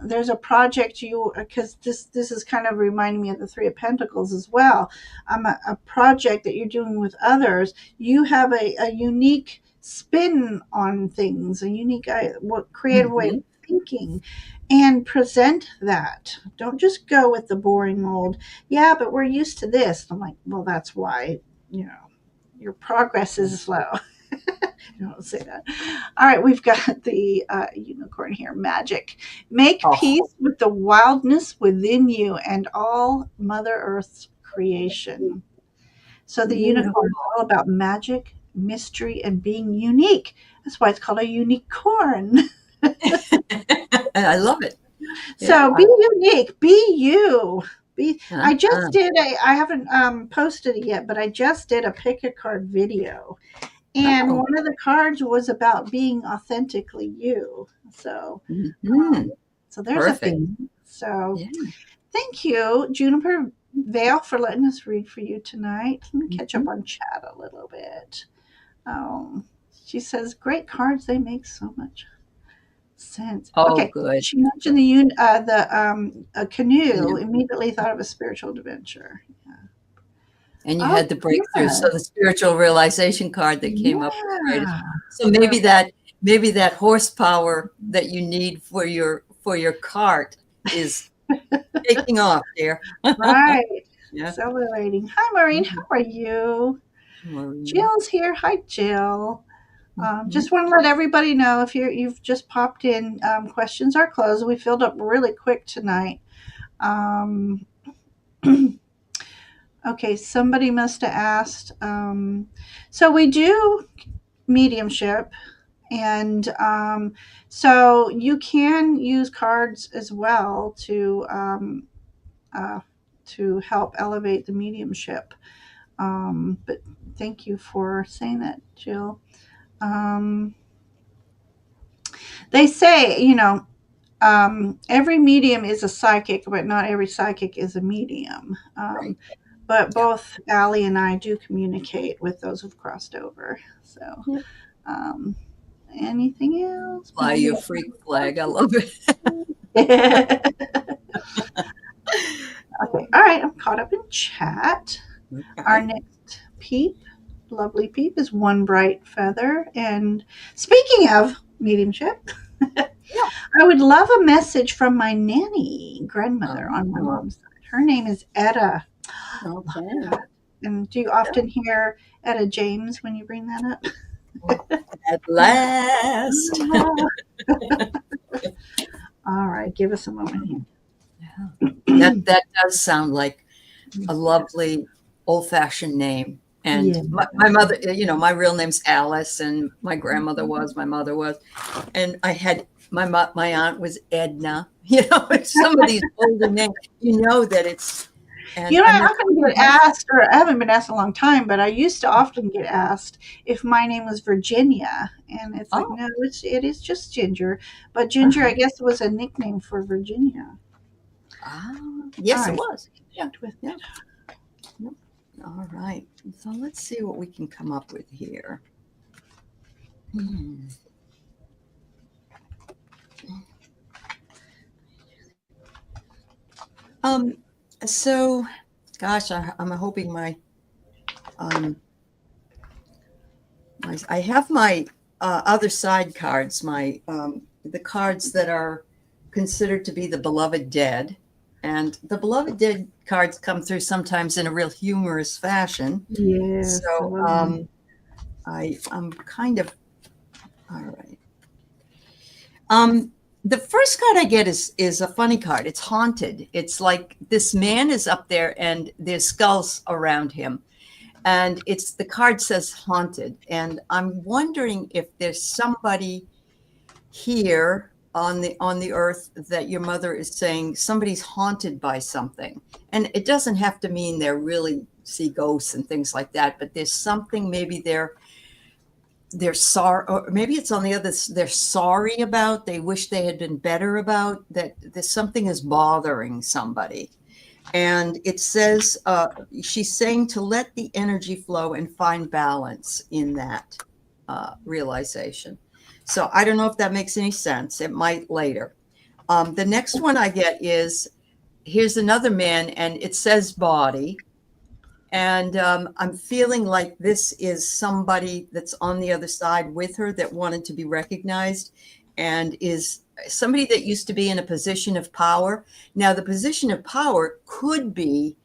There's a project you, because this is kind of reminding me of the Three of Pentacles as well. A project that you're doing with others. You have a unique spin on things, a unique what creative way of
Mhm.
thinking, and present that. Don't just go with the boring old, yeah, but we're used to this. I'm like, well, that's why, you know, your progress is slow. Don't say that. All right, we've got the unicorn here. Magic. Make
Oh.
peace with the wildness within you and all Mother Earth's creation. So the unicorn is
Beautiful.
all about magic, mystery, and being unique. That's why it's called a unicorn.
I love it. Yeah.
So be unique, be you. Be. I just
Uh-huh.
did a. I haven't posted it yet, but I just did a pick a card video, and
Oh.
one of the cards was about being authentically you. So,
Mhm.
so there's a
Perfect.
theme. So
Yeah.
thank you, Juniper Vale, for letting us read for you tonight. Let me catch up
Mhm.
on chat a little bit. Um, she says, "Great cards. They make so much sense."
Oh,
Okay,
good.
she mentioned the a canoe.
Canoe.
Immediately thought of a spiritual adventure.
And you
Oh,
had the breakthrough.
yeah,
So the spiritual realization card that came up was great as
yeah.
well. So maybe that horsepower that you need for your cart is taking off there.
Right.
Yeah.
Accelerating. Hi, Maureen. How
Mhm.
are you?
Maureen.
Jill's here. Hi, Jill.
Mhm.
Just want to let everybody know if you've just popped in, questions are closed. We filled up really quick tonight. Um, okay, somebody must have asked. So we do mediumship, and so you can use cards as well uh, to help elevate the mediumship. But thank you for saying that, Jill. Um, they say, every medium is a psychic, but not every psychic is a medium.
Right.
But
Yeah.
both Allie and I do communicate with those who've crossed over. So,
Yeah.
um, anything else?
Fly
Maybe.
your freak flag. I love it.
Okay. All right. I'm caught up in chat. Our
Okay.
next peep, lovely peep, is One Bright Feather. And speaking of mediumship,
Yeah.
I would love a message from my nanny grandmother on my
Oh,
mom's side. Her name is Etta. Love
okay.
that. And do you often hear Etta James when you bring that up?
At last.
All right, give us a moment here.
Yeah. That does sound like a lovely old fashioned name. And
Yeah.
my mother, my real name's Alice, and my grandmother was, my mother was, and I had my aunt was Edna. Some of these older names, that it's
You know,
and
I
they're
often get asked, or I haven't been asked in a long time, but I used to often get asked if my name was Virginia, and it's like,
oh,
no, it is just Ginger, but Ginger,
uh-huh.
I guess, was a nickname for Virginia. All
Yes, it
right,
was. Yeah,
with
yeah. Yep. All right. So let's see what we can come up with here. Hmm. Um, so, gosh, I'm hoping um, I have my other side cards, the cards that are considered to be the beloved dead, and the beloved dead cards come through sometimes in a real humorous fashion.
yes, I
So,
love them.
I'm kind of all right. Um, the first card I get is a funny card. It's haunted. It's like this man is up there and there's skulls around him. And it's the card says haunted. And I'm wondering if there's somebody here on the earth that your mother is saying somebody's haunted by something. And it doesn't have to mean they're really see ghosts and things like that, but there's something maybe they're sorry, or maybe it's on the other, they're sorry about, they wish they had been better about, that there's something is bothering somebody. And it says she's saying to let the energy flow and find balance in that realization. So I don't know if that makes any sense. It might later. The next one I get is here's another man, and it says body, and I'm feeling like this is somebody that's on the other side with her that wanted to be recognized and is somebody that used to be in a position of power. Now, the position of power could be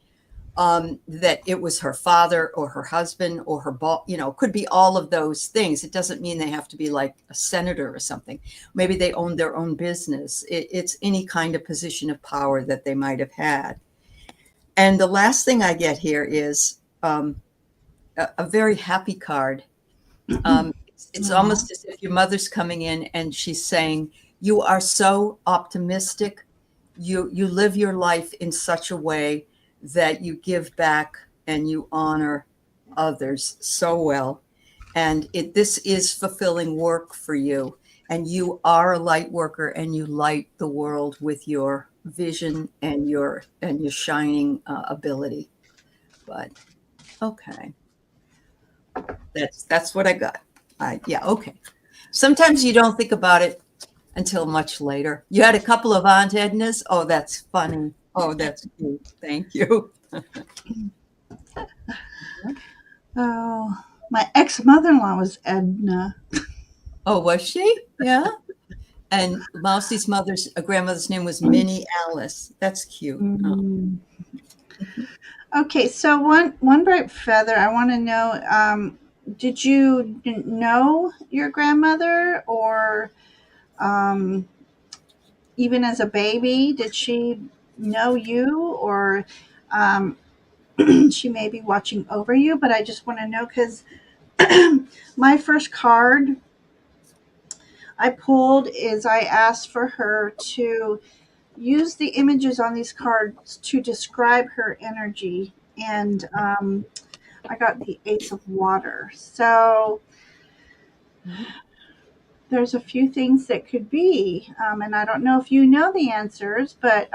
that it was her father or her husband or her boss, could be all of those things. It doesn't mean they have to be like a senator or something. Maybe they own their own business. It's any kind of position of power that they might have had. And the last thing I get here is a very happy card. It's
Aw.
almost as if your mother's coming in and she's saying, "You are so optimistic. You live your life in such a way that you give back and you honor others so well. And this is fulfilling work for you. And you are a light worker, and you light the world with your vision and your shining ability." But okay, that's what I got. Yeah, okay. Sometimes you don't think about it until much later. You had a couple of Aunt Ednas. Oh, that's funny. Oh, that's cute. Thank you.
Oh, my ex mother in law was Edna.
Oh, was she? Yeah. And Mousie's grandmother's name was Minnie Alice. That's cute. Oh.
Mm. Okay, so one bright feather. I want to know. Did you know your grandmother, or um, even as a baby, did she know you, or um, she may be watching over you? But I just want to know because my first card I pulled is I asked for her to use the images on these cards to describe her energy, and I got the Ace of Water. So there's a few things that could be, and I don't know if you know the answers, but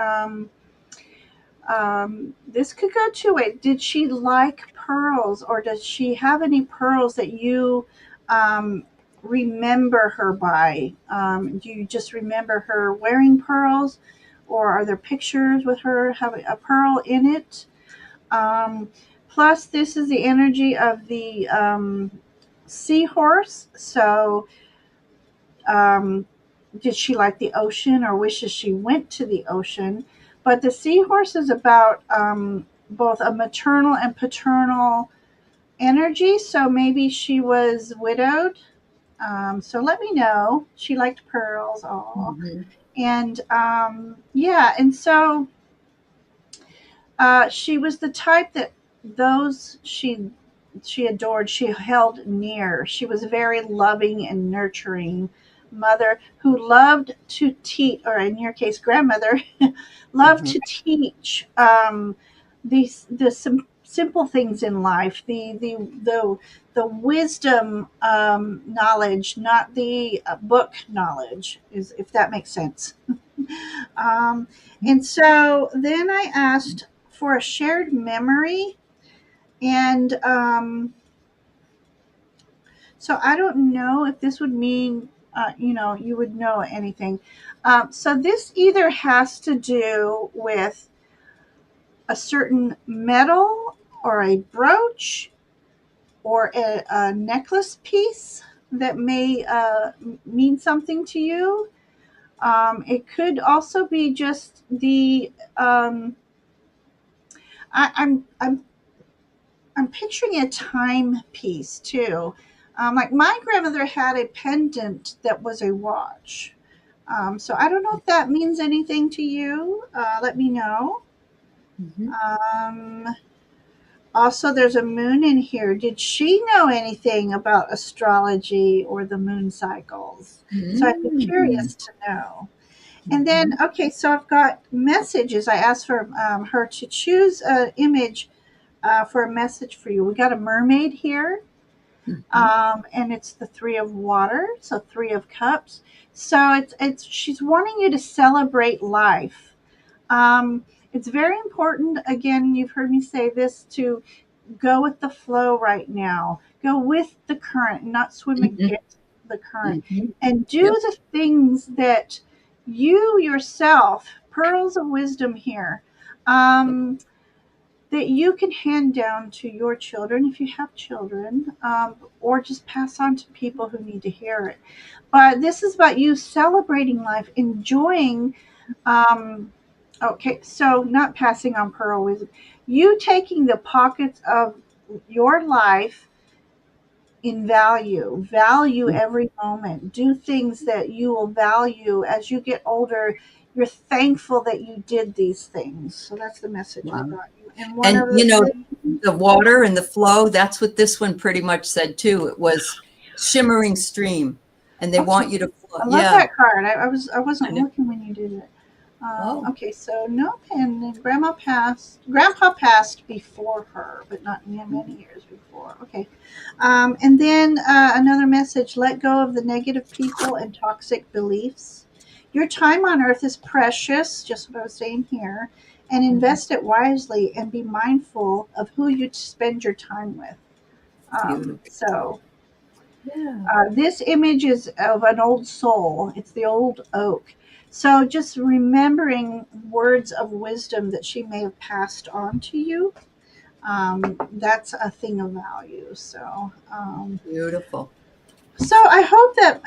this could go two ways. Did she like pearls, or does she have any pearls that you um, remember her by? Do you just remember her wearing pearls, or are there pictures with her having a pearl in it? Um, Plus, this is the energy of the seahorse. So, um, did she like the ocean or wishes she went to the ocean? But the seahorse is about both a maternal and paternal energy. So maybe she was widowed. So let me know. She liked pearls. Oh,
Mhm.
and yeah, and so she was the type that those she adored, she held near. She was a very loving and nurturing mother who loved to teach, or in your case, grandmother, loved
Mhm.
to teach the simple things in life, the wisdom knowledge, not the book knowledge, is if that makes sense. Um, and so then I asked for a shared memory. And so I don't know if this would mean, you would know anything. So this either has to do with a certain metal or a brooch or a necklace piece that may mean something to you. It could also be just the I'm picturing a timepiece too. Like my grandmother had a pendant that was a watch. So I don't know if that means anything to you. Let me know.
Mhm.
Um, Also, there's a moon in here. Did she know anything about astrology or the moon cycles? So I'd be
Mhm.
curious to know. And then,
Mhm.
okay, so I've got messages. I asked for her to choose an image for a message for you. We got a mermaid here,
Mhm.
and it's the three of water, so three of cups. So it's she's wanting you to celebrate life. It's very important. Again, you've heard me say this, to go with the flow right now. Go with the current, not swim
Mhm.
against the current,
Mhm.
and do
Yep.
the things that you yourself, pearls of wisdom here. Um, that you can hand down to your children if you have children, or just pass on to people who need to hear it. But this is about you celebrating life, enjoying. Um, okay, so not passing on pearl wisdom, you taking the pockets of your life in value every moment, do things that you will value as you get older. You're thankful that you did these things. So that's the message I
Wow.
got you. And one
And
of the things,
the water and the flow, that's what this one pretty much said too. It was shimmering stream, and they
okay,
want you to flow.
I love
Yeah.
that card. I
I
wasn't
know.
looking when you did it.
Oh.
Okay, so no, and grandpa passed before her, but not many years before. Okay. And then another message: let go of the negative people and toxic beliefs. Your time on earth is precious, just what I was saying here, and
Mhm.
invest it wisely and be mindful of who you spend your time with.
Beautiful.
So,
Yeah.
this image is of an old soul, it's the old oak. So, just remembering words of wisdom that she may have passed on to you, that's a thing of value.
Beautiful.
So I hope that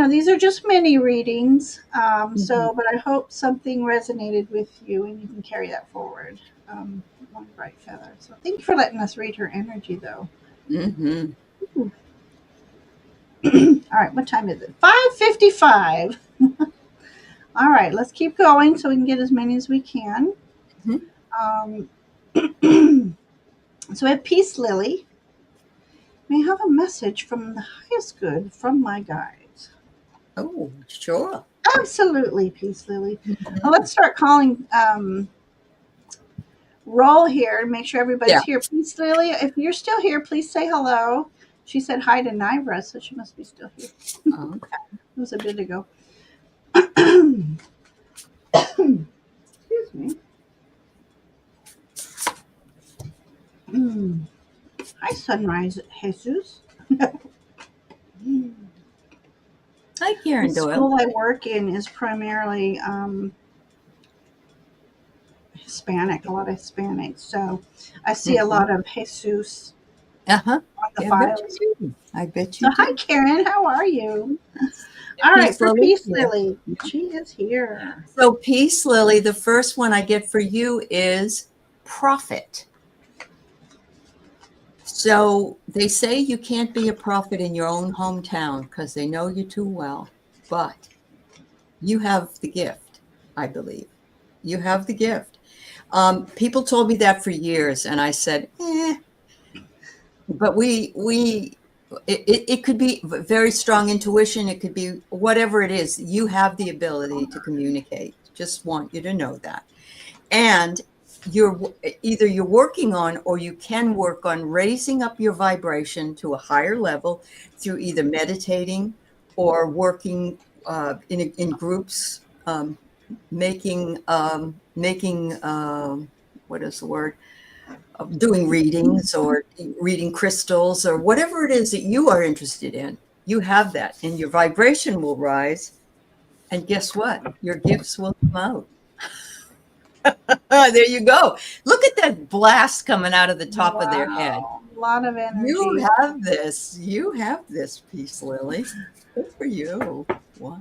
these are just mini readings.
Mhm.
But I hope something resonated with you and you can carry that forward. One bright feather. So thank you for letting us read her energy, though.
Mhm.
Ooh. All right, what time is it? 5:55. All right, let's keep going so we can get as many as we can.
Mhm.
Um, so we have Peace Lily. May I have a message from the highest good from my guides.
Oh, sure.
Absolutely, Peace Lily.
Mhm.
Let's start calling roll here and make sure everybody's
Yeah.
here. Peace Lily, if you're still here, please say hello. She said hi to Nivra, so she must be still here.
Okay.
It was a bit ago. Excuse me. Mm. Hi, Sunrise Jesus.
Hi,
The
Karen Doyle.
school I work in is primarily Hispanic, a lot of Hispanics. So I see a
Hmm.
lot of Jesus
Uh-huh.
on the
Yeah, I bet
files.
you do. I bet
So
you
hi,
do.
Karen. How are you?
And
All right,
Peace
for
Lily.
Peace
Yeah.
Lily. She is here.
So, Peace Lily, the first one I get for you is prophet. So they say you can't be a prophet in your own hometown because they know you too well, but you have the gift, I believe. You have the gift. People told me that for years, and I said, but it could be very strong intuition. It could be whatever it is. You have the ability to communicate. Just want you to know that. And you're either you're working on or you can work on raising up your vibration to a higher level through either meditating or working in groups, making what is the word, doing readings or reading crystals or whatever it is that you are interested in. You have that, and your vibration will rise, and guess what, your gifts will come out. There you go. Look at that blast coming out of the top of their head.
Wow. A lot of
You
energy.
have this. You have this piece, Lily. Good for you. Wow.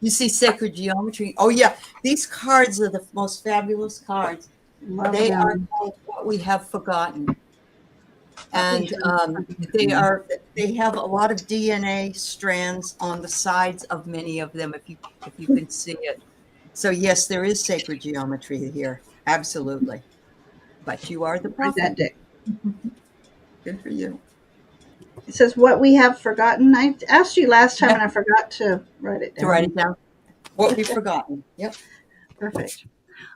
You see sacred geometry. Oh, yeah. These cards are the most fabulous cards.
Love
They are
them.
called What We Have Forgotten.
What we
And
have
they
forgotten.
are they have a lot of DNA strands on the sides of many of them if you can see it. So yes, there is sacred geometry here. Absolutely. But you are the
Read that
prophet.
deck.
Good for you.
It says what we have forgotten. I asked you last time
Yeah,
and I forgot to write it
to write
down.
it down. What we've forgotten. Yep.
Perfect.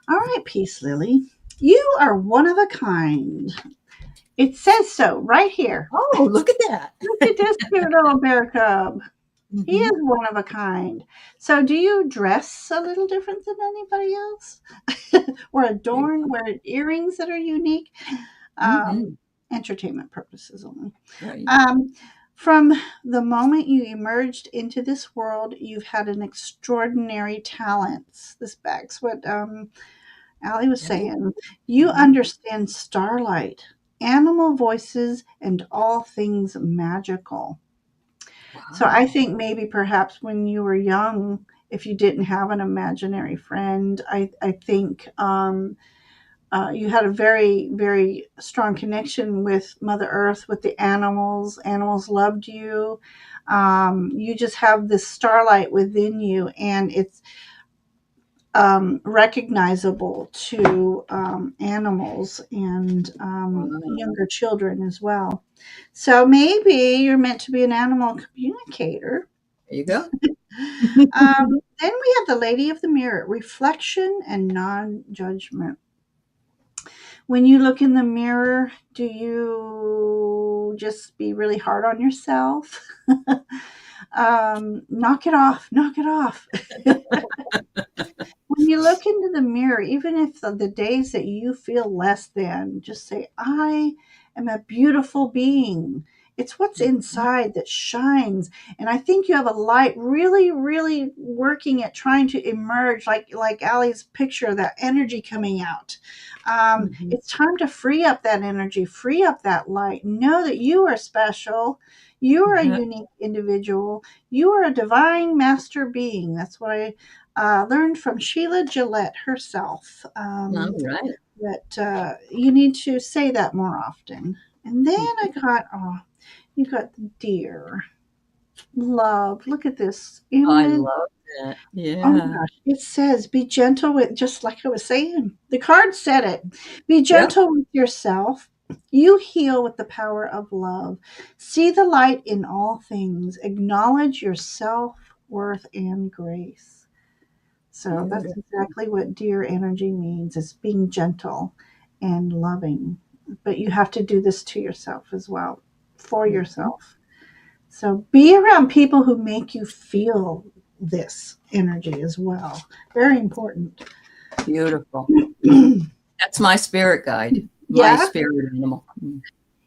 All right, Peace Lily. You are one of a kind. It says so right here.
Oh, look at that.
Look at this cute little bear cub. He
Hmm.
is one of a kind. So, do you dress a little different than anybody else? Or adorn, wear earrings that are unique? Um,
Hmm.
Entertainment purposes only.
Right.
Um, from the moment you emerged into this world, you've had an extraordinary talents. This backs what Aley was
Yep.
saying. You
Hmm.
understand starlight, animal voices, and all things magical. So I
Wow.
think maybe perhaps when you were young, if you didn't have an imaginary friend, I think you had a very, very strong connection with Mother Earth, with the animals. Animals loved you. You just have this starlight within you, and it's recognizable to animals and
Wow.
younger children as well. So maybe you're meant to be an animal communicator.
There you go.
Then we have the Lady of the Mirror, reflection and non judgment. When you look in the mirror, do you just be really hard on yourself? Knock it off, knock it off. When you look into the mirror, even if the days that you feel less than, just say, I am a beautiful being. It's what's
Mhm.
inside that shines. And I think you have a light really, really working at trying to emerge, like Allie's picture, that energy coming out.
Mhm.
It's time to free up that energy, free up that light. Know that you are special. You are a
Yeah.
unique individual. You are a divine master being. That's what I learned from Sheila Gillette herself,
All right.
that you need to say that more often. And then I
Mhm.
got, oh, you got the deer. Love. Look at this
I
image.
love that.
Oh my
Yeah.
gosh. It says, be gentle with, just like I was saying. The card said it. Be
Yep.
gentle with yourself. You heal with the power of love. See the light in all things. Acknowledge your self worth and grace. So that's
Beautiful.
exactly what dear energy means, is being gentle and loving. But you have to do this to yourself as well, for
Mhm.
yourself. So be around people who make you feel this energy as well. Very important.
Beautiful. That's my spirit guide, my
Yeah.
spirit animal.
I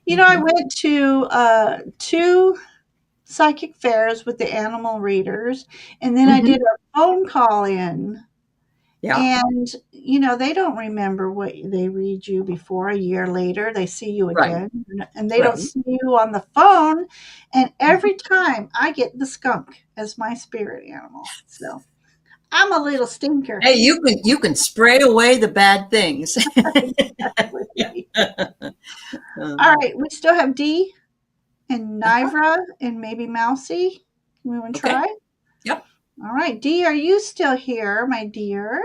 Mm-hmm.
went to two psychic fairs with the animal readers, and then I
Mm-hmm.
did a phone call in.
Yeah.
And, they don't remember what they read you before. A year later, they see you
Right.
again, and they don't
Right.
see you on the phone. And
Mhm.
every time I get the skunk as my spirit animal. So I'm a little stinker.
Hey, you can spray away the bad things.
Exactly. All
Um,
right, we still have Dee and
uh-huh.
Nivra and maybe Mousy. We want to
Okay.
try?
Yep.
All right, Dee, are you still here, my dear?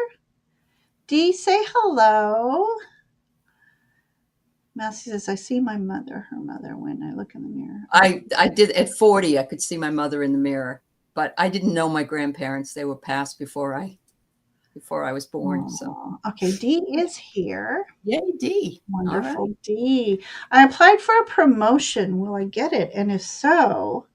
Dee, say hello. Mousy says, I see my mother, her mother, when I look in the mirror.
I did at 40. I could see my mother in the mirror, but I didn't know my grandparents. They were passed before I was born. So
Oh, okay, Dee is here.
yay, D. All right.
Wonderful, Dee. I applied for a promotion. Will I get it? And if so,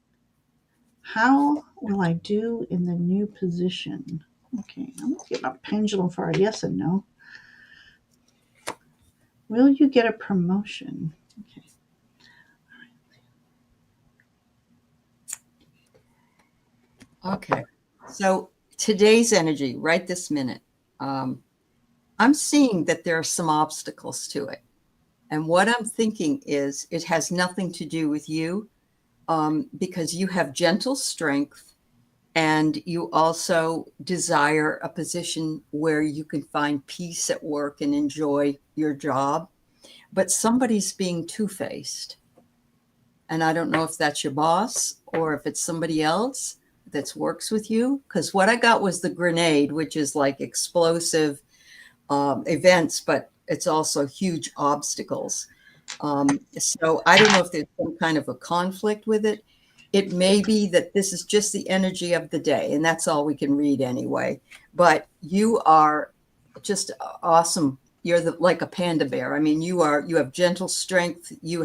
how will I do in the new position? Okay, I'm going to get my pendulum for a yes and no. Will you get a promotion? Okay.
Okay. So today's energy, right this minute, I'm seeing that there are some obstacles to it. And what I'm thinking is it has nothing to do with you, because you have gentle strength and you also desire a position where you can find peace at work and enjoy your job. But somebody's being two-faced. And I don't know if that's your boss or if it's somebody else that works with you. Because what I got was the grenade, which is like explosive events, but it's also huge obstacles. So I don't know if there's some kind of a conflict with it. It may be that this is just the energy of the day, and that's all we can read anyway. But you are just awesome. You're like a panda bear. I mean, you have gentle strength. You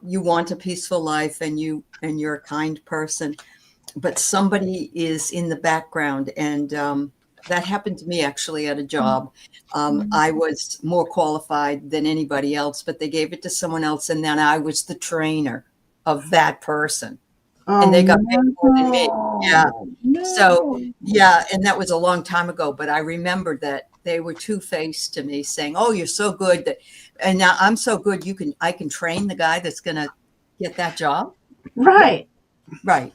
want a peaceful life, and you're a kind person. But somebody is in the background, and that happened to me actually at a job. I was more qualified than anybody else, but they gave it to someone else, and then I was the trainer of that person, and
Oh,
they got paid more than me. Yeah.
no.
So
No.
yeah, and that was a long time ago, but I remember that they were two-faced to me, saying, "Oh, you're so good that, and now I'm so good. I can train the guy that's going to get that job." Yeah.
Right.
Right.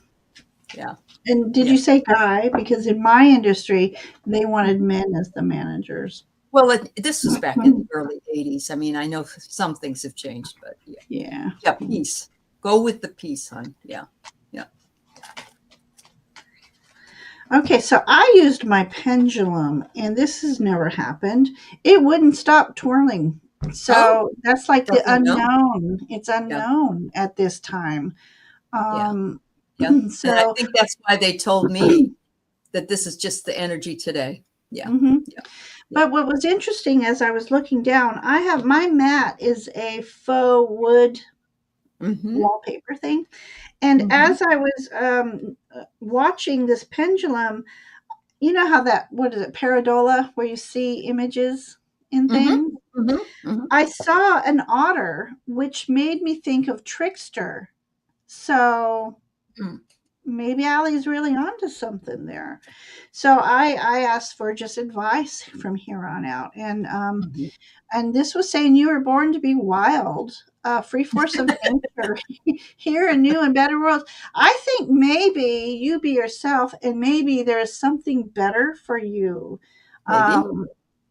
Yeah.
And did
Yeah.
you say guy? Because in my industry, they wanted men as the managers.
Well, this was back in the early 80s. I mean, I know some things have changed, but yeah.
Yeah.
Yeah, peace. Go with the peace, hon. Yeah. Yeah.
Okay, so I used my pendulum, and this has never happened. It wouldn't stop twirling.
Oh,
So that's like the
doesn't know.
unknown. It's
Yeah.
unknown at this time.
Yeah.
Um,
Yeah. And I
so,
think that's why they told me that this is just the energy today. Yeah.
mhm.
Yeah. Yeah.
But what was interesting as I was looking down, I have my mat is a faux wood
Mm-hmm.
wallpaper thing. And
Mm-hmm.
as I was watching this pendulum, you know how that, what is it, paradola, where you see images in
Mm-hmm.
things?
Mm-hmm. Mm-hmm.
I saw an otter, which made me think of trickster. So
Mm-hmm.
maybe Allie's really onto something there. So I asked for just advice from here on out,
Mm-hmm.
and this was saying you were born to be wild, free force of nature, here in new and better worlds. I think maybe you be yourself, and maybe there's something better for you.
Maybe.
Um,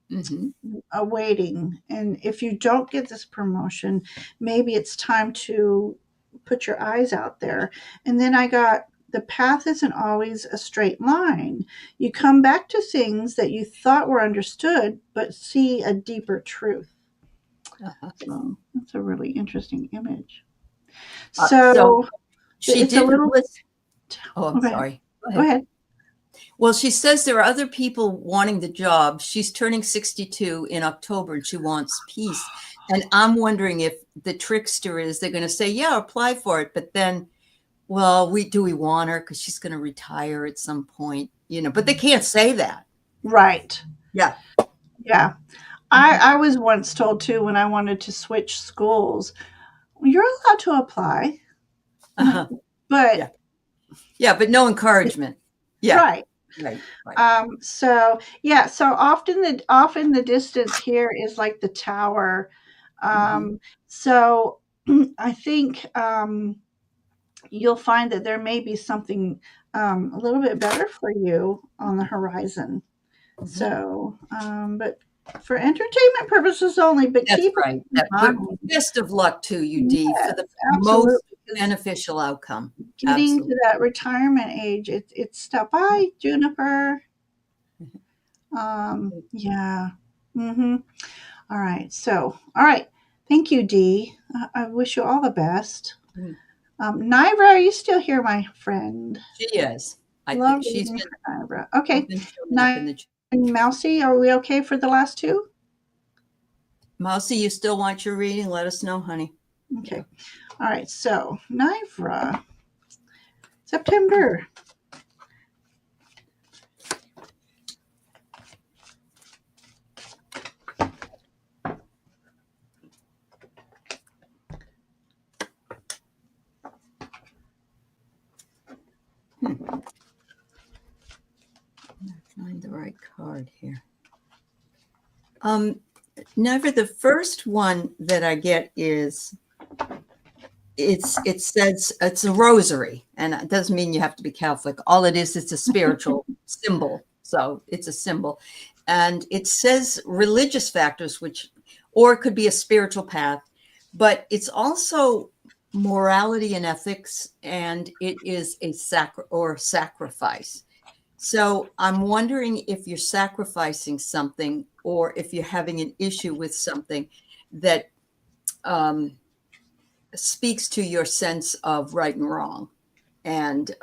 Mm-hmm.
Awaiting. And if you don't get this promotion, maybe it's time to put your eyes out there. And then I got, the path isn't always a straight line. You come back to things that you thought were understood, but see a deeper truth.
Uh-huh.
So that's a really interesting image.
So
So
she
it's a
didn't
little,
listen. Oh, I'm
okay,
sorry. Go
go
ahead.
ahead.
Well, she says there are other people wanting the job. She's turning 62 in October and she wants peace. And I'm wondering if the trickster is they're going to say, yeah, apply for it. But then well, we want her because she's going to retire at some point, but they can't say that.
Right.
Yeah.
Yeah. I was once told too when I wanted to switch schools, you're allowed to apply,
Uh-huh.
but
Yeah. Yeah, but no encouragement. Yeah.
right.
Right. Right.
So yeah, so often the distance here is like the tower.
Mm-hmm.
So I think you'll find that there may be something a little bit better for you on the horizon.
Mm-hmm.
So, but for entertainment purposes only, but
That's
keep
right.
in
But
mind,
best of luck to you, Dee, for
yes,
the
absolutely,
most
because
beneficial outcome.
getting
Absolutely.
to that retirement age, it's stuff. Bye, Juniper. Yeah. Mm-hmm. All right. So, all right. Thank you, Dee. I wish you all the best.
Mhm.
Nivra, are you still here, my friend?
She is. I
Love
think she's
reading
been
for Nivra.
she's
Okay.
been showing up in
Nivra
the
and Mousy, are we okay for the last two?
Mousy, you still want your reading? Let us know, honey.
Okay. All right. So, Nivra, September.
Find the right card here. Never the first one that I get is it says it's a rosary, and it doesn't mean you have to be Catholic. All it is, it's a spiritual symbol. So it's a symbol. And it says religious factors, or it could be a spiritual path, but it's also morality and ethics, and it is a sacrifice. So I'm wondering if you're sacrificing something or if you're having an issue with something that um, speaks to your sense of right and wrong. And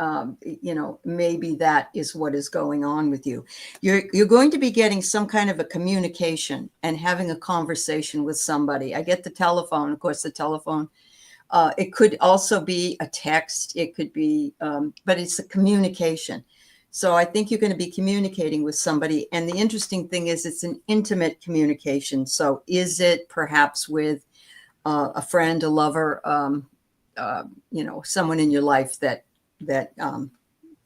maybe that is what is going on with you. You're going to be getting some kind of a communication and having a conversation with somebody. I get the telephone, of course, the telephone. It could also be a text. It could be, but it's a communication. So I think you're going to be communicating with somebody. And the interesting thing is it's an intimate communication. So is it perhaps with a friend, a lover, someone in your life that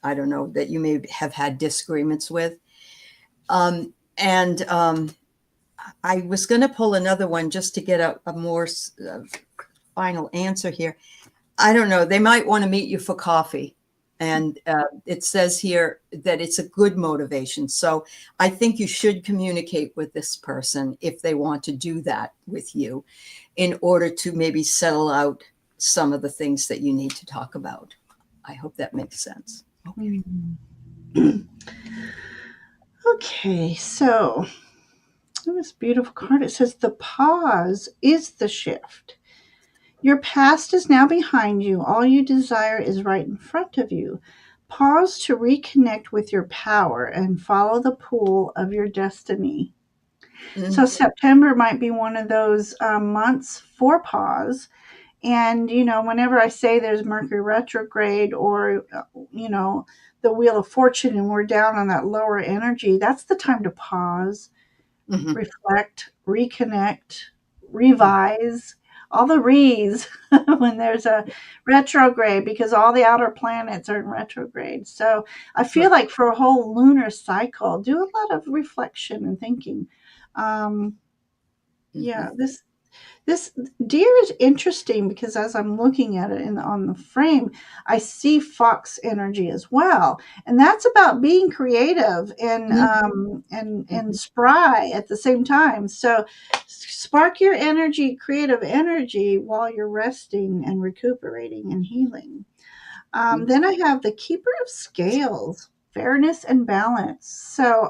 I don't know, that you may have had disagreements with. And I was going to pull another one just to get a more final answer here. I don't know. They might want to meet you for coffee. And it says here that it's a good motivation. So I think you should communicate with this person if they want to do that with you in order to maybe settle out some of the things that you need to talk about. I hope that makes sense. Okay.
Okay. So, this beautiful card, it says the pause is the shift. Your past is now behind you. All you desire is right in front of you. Pause to reconnect with your power and follow the pull of your destiny. So,
Mm-hmm.
September might be one of those months for pause. And, whenever I say there's Mercury retrograde or, the Wheel of Fortune and we're down on that lower energy, that's the time to pause,
Mm-hmm.
reflect, reconnect, revise, all the re's when there's a retrograde because all the outer planets are in retrograde. So I feel like for a whole lunar cycle, do a lot of reflection and thinking. Um,
Mm-hmm.
yeah, this deer is interesting because as I'm looking at it on the frame, I see fox energy as well, and that's about being creative and and
Mm-hmm.
spry at the same time. So, spark your energy, creative energy, while you're resting and recuperating and healing. Then I have the Keeper of Scales, fairness and balance. So,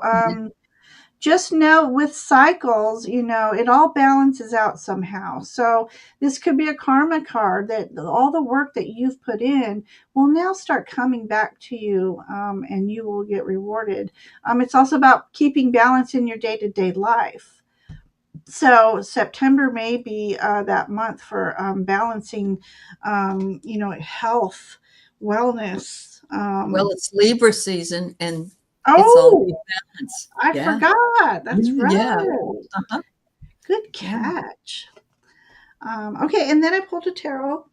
just know with cycles, it all balances out somehow. So this could be a karma card that all the work that you've put in will now start coming back to you, and you will get rewarded. It's also about keeping balance in your day-to-day life. So September may be that month for balancing, health wellness.
Well, it's Libra season and it's all
Oh,
balance.
I
Yeah.
forgot. That's
Yeah.
right.
Uh-huh.
Good
Yeah.
catch. Okay, and then I pulled a tarot,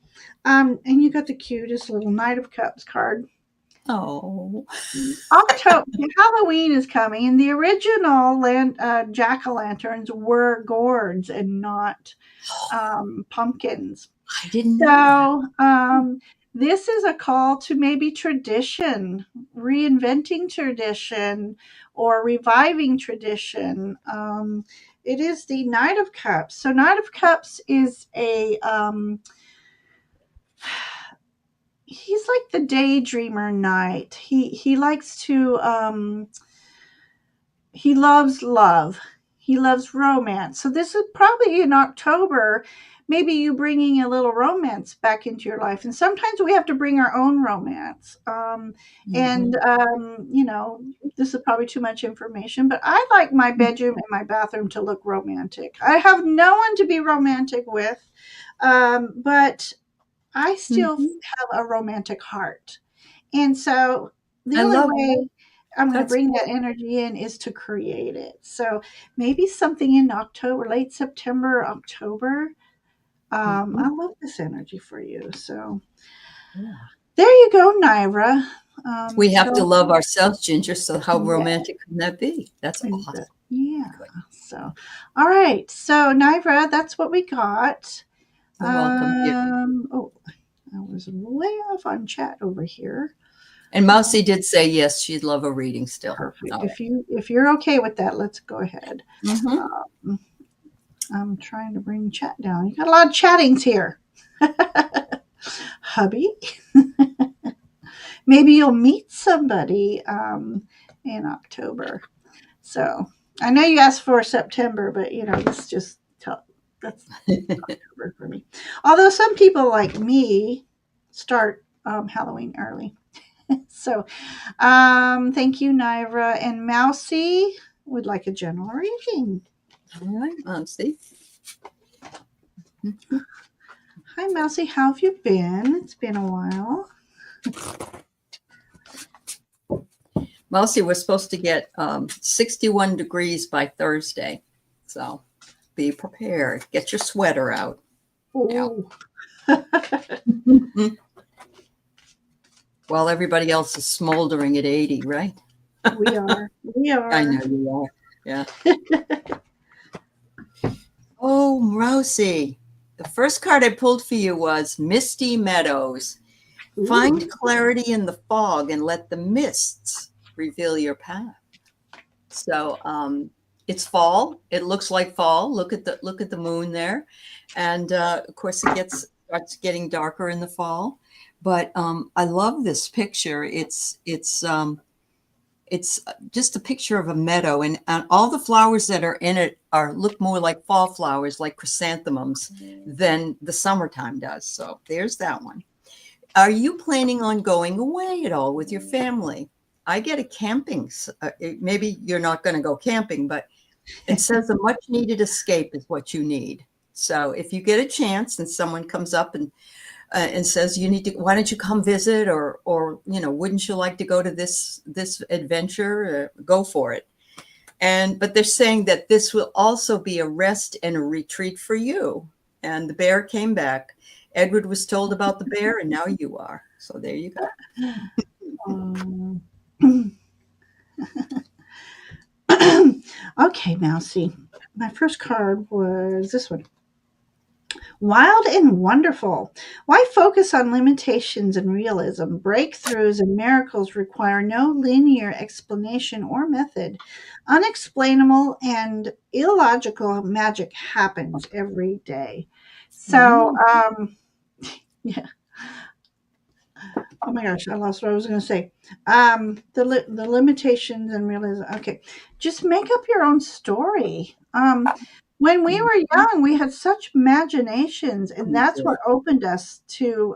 and you got the cutest little Knight of Cups card.
Oh.
October Halloween is coming, and the original jack o' lanterns were gourds and not pumpkins.
I didn't know that.
So this is a call to maybe tradition, reinventing tradition, or reviving tradition. It is the Knight of Cups. So Knight of Cups is a he's like the daydreamer knight. He likes to he loves love. He loves romance. So this is probably in October, maybe you bringing a little romance back into your life. And sometimes we have to bring our own romance. And
Mhm.
this is probably too much information, but I like my bedroom and my bathroom to look romantic. I have no one to be romantic with, but I still
Mhm.
have a romantic heart. And so the
I
only
love
way I'm going to
that's
bring
good.
that energy in is to create it. So maybe something in October, late September, October.
Mhm.
I love this energy for you. So
Yeah.
there you go, Naira.
We have to
So
love ourselves, Ginger, so how
yeah,
romantic can that be? That's awesome.
yeah.
Good.
So all right. So Naira, that's what we got.
You're welcome. Yeah.
Oh, I was way off on chat over here.
And Mousie did say yes, she'd love a reading still.
Perfect.
All
If you're okay with that, let's go ahead.
right. Mhm.
Um, I'm trying to bring chat down. You got a lot of chattings here, hubby. Maybe you'll meet somebody in October. So I know you asked for September, but this just that's October for me. Although some people like me start Halloween early. So thank you, Naira and Mousy. Would like a general reading.
All right, Mousie.
Hi, Mousy. How have you been? It's been a while.
Mousie, we're supposed to get 61 degrees by Thursday. So be prepared. Get your sweater out. Yeah.
Oh.
While everybody else is smoldering at 80, right?
We are. We
I
are.
know you are. Yeah. Oh, Rosie. The first card I pulled for you was Misty Meadows. Find
Ooh.
clarity in the fog and let the mists reveal your path. So it's fall. It looks like fall. Look at the moon there, and of course it starts getting darker in the fall. But I love this picture. It's just a picture of a meadow, and all the flowers that are in it look more like fall flowers, like chrysanthemums, than the summertime does. So there's that one. Are you planning on going away at all with your family? I get a camping. Maybe you're not going to go camping, but it says a much needed escape is what you need. So if you get a chance and someone comes up and says you need to, why don't you come visit, or wouldn't you like to go to this adventure? Go for it. But they're saying that this will also be a rest and a retreat for you. And the bear came back. Edward was told about the bear, and now you are. So there you go.
Um, okay, Mousy. My first card was this one. Wild and wonderful. Why focus on limitations and realism? Breakthroughs and miracles require no linear explanation or method. Unexplainable and illogical magic happens every day. So,
Mm.
yeah. Oh my gosh, I lost what I was going to say. The limitations and realism. Okay, just make up your own story. When we were young, we had such imaginations, and
We
that's
did.
what opened us to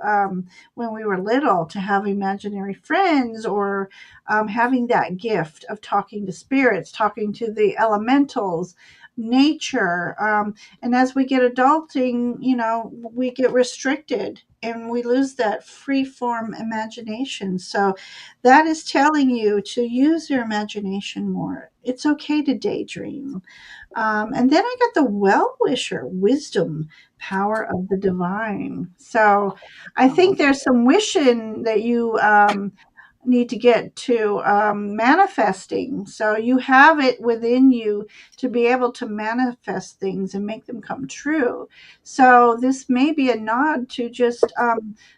when we were little to have imaginary friends, or having that gift of talking to spirits, talking to the elementals. nature. And as we get adulting, we get restricted and we lose that free form imagination. So that is telling you to use your imagination more. It's okay to daydream. And then I got the well wisher, wisdom, power of the divine. So I
Oh,
think there's some wishing that you need to get to manifesting. So you have it within you to be able to manifest things and make them come true. So this may be a nod to just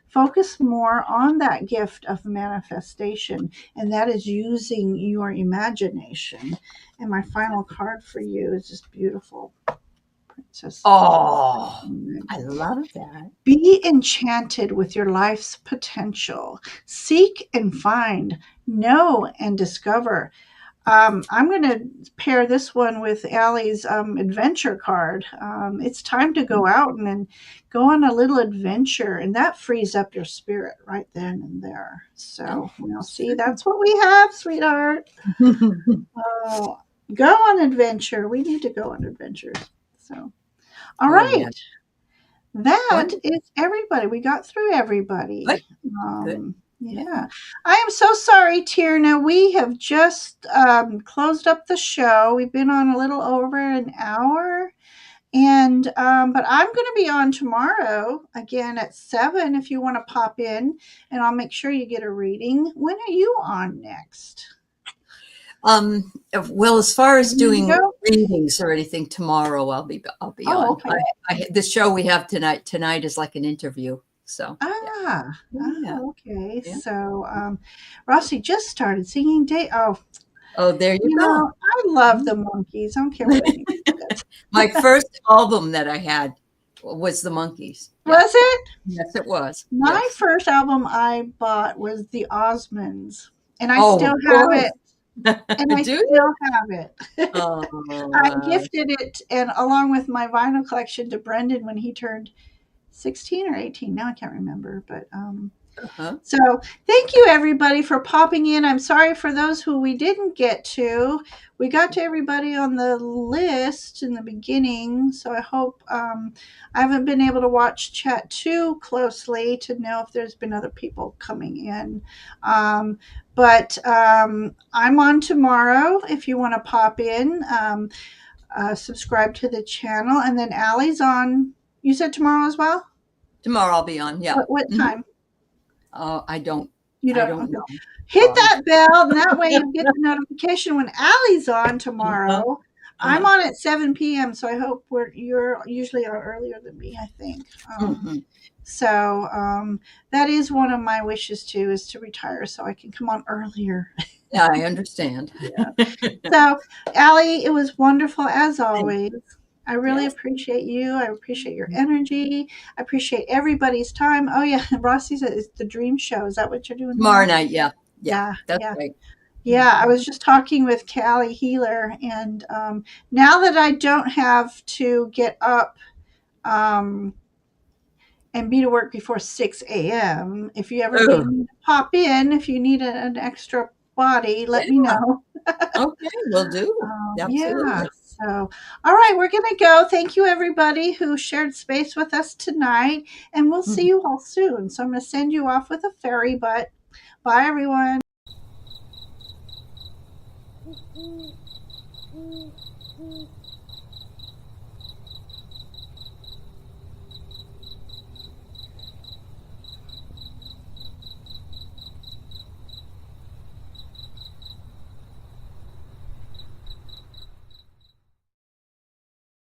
focus more on that gift of manifestation, and that is using your imagination. And my final card for you is just beautiful. Princess.
oh, I love that.
Be enchanted with your life's potential. Seek and find, know and discover. I'm going to pair this one with Allie's adventure card. It's time to go out and go on a little adventure, and that frees up your spirit right then and there.
Oh,
So,
that's
see,
true.
that's what we have, sweetheart. Oh, go on adventure. We need to go on adventures. So, all
Oh, yeah.
right. That
Wonderful.
is everybody. We got through
Good.
everybody.
Good. Yeah.
Yeah. I am so sorry, Tierna. We have just closed up the show. We've been on a little over an hour. And but I'm going to be on tomorrow again at 7 if you want to pop in, and I'll make sure you get a reading. When are you on next?
Well, as far as
You need to
doing
go?
readings or anything tomorrow, I'll be
Oh,
on.
okay.
The show we have tonight is like an interview. So yeah.
Ah,
Yeah.
okay.
Yeah.
So, Rossi just started singing day. Oh,
Oh, there you go.
I love the Monkees. I don't care what anybody says.
My first album that I had was the Monkees. Yeah.
Was it?
Yes, it was.
My
Yes.
first album I bought was the Osmonds, and I
Oh,
still
of
have it,
course.
and I
Do you?
still have it.
Oh,
I gifted it, and along with my vinyl collection, to Brendan when he turned 16 or 18. Now I can't remember, but
uh-huh.
so thank you everybody for popping in. I'm sorry for those who we didn't get to. We got to everybody on the list in the beginning, so I hope I haven't been able to watch chat too closely to know if there's been other people coming in. But I'm on tomorrow if you want to pop in. Subscribe to the channel, and then Allie's on. You said tomorrow as well?
Tomorrow I'll be on. Yeah.
What
Mhm.
time?
Oh,
You
I
don't?
don't
Okay.
know.
Hit
Sorry.
that bell, and that way you get the notification when Allie's on
Uh-huh.
tomorrow. I'm
Uh-huh.
on at 7 p.m., so I hope you're usually on earlier than me, I think.
Mhm.
So that is one of my wishes too, is to retire so I can come on earlier.
Yeah, I understand.
Yeah. So, Allie, it was wonderful as
Thank
always. I really
Yes.
appreciate you. I appreciate your energy. I appreciate everybody's time. Oh yeah, Rossi said it's the dream show. Is that what you're doing
Tomorrow
tomorrow?
night, yeah. Yeah,
Yeah,
that's
yeah.
right.
Yeah, I was just talking with Callie Healer, and now that I don't have to get up um, and be to work before 6 a.m., if you ever
Oh,
need me to pop in, if you need an extra body, let me
yeah.
know.
Okay, will do.
Yeah.
Absolutely.
So, all right, we're going to go. Thank you, everybody who shared space with us tonight, and we'll see
Mhm.
you all soon. So, I'm going to send you off with a fairy, but bye, everyone.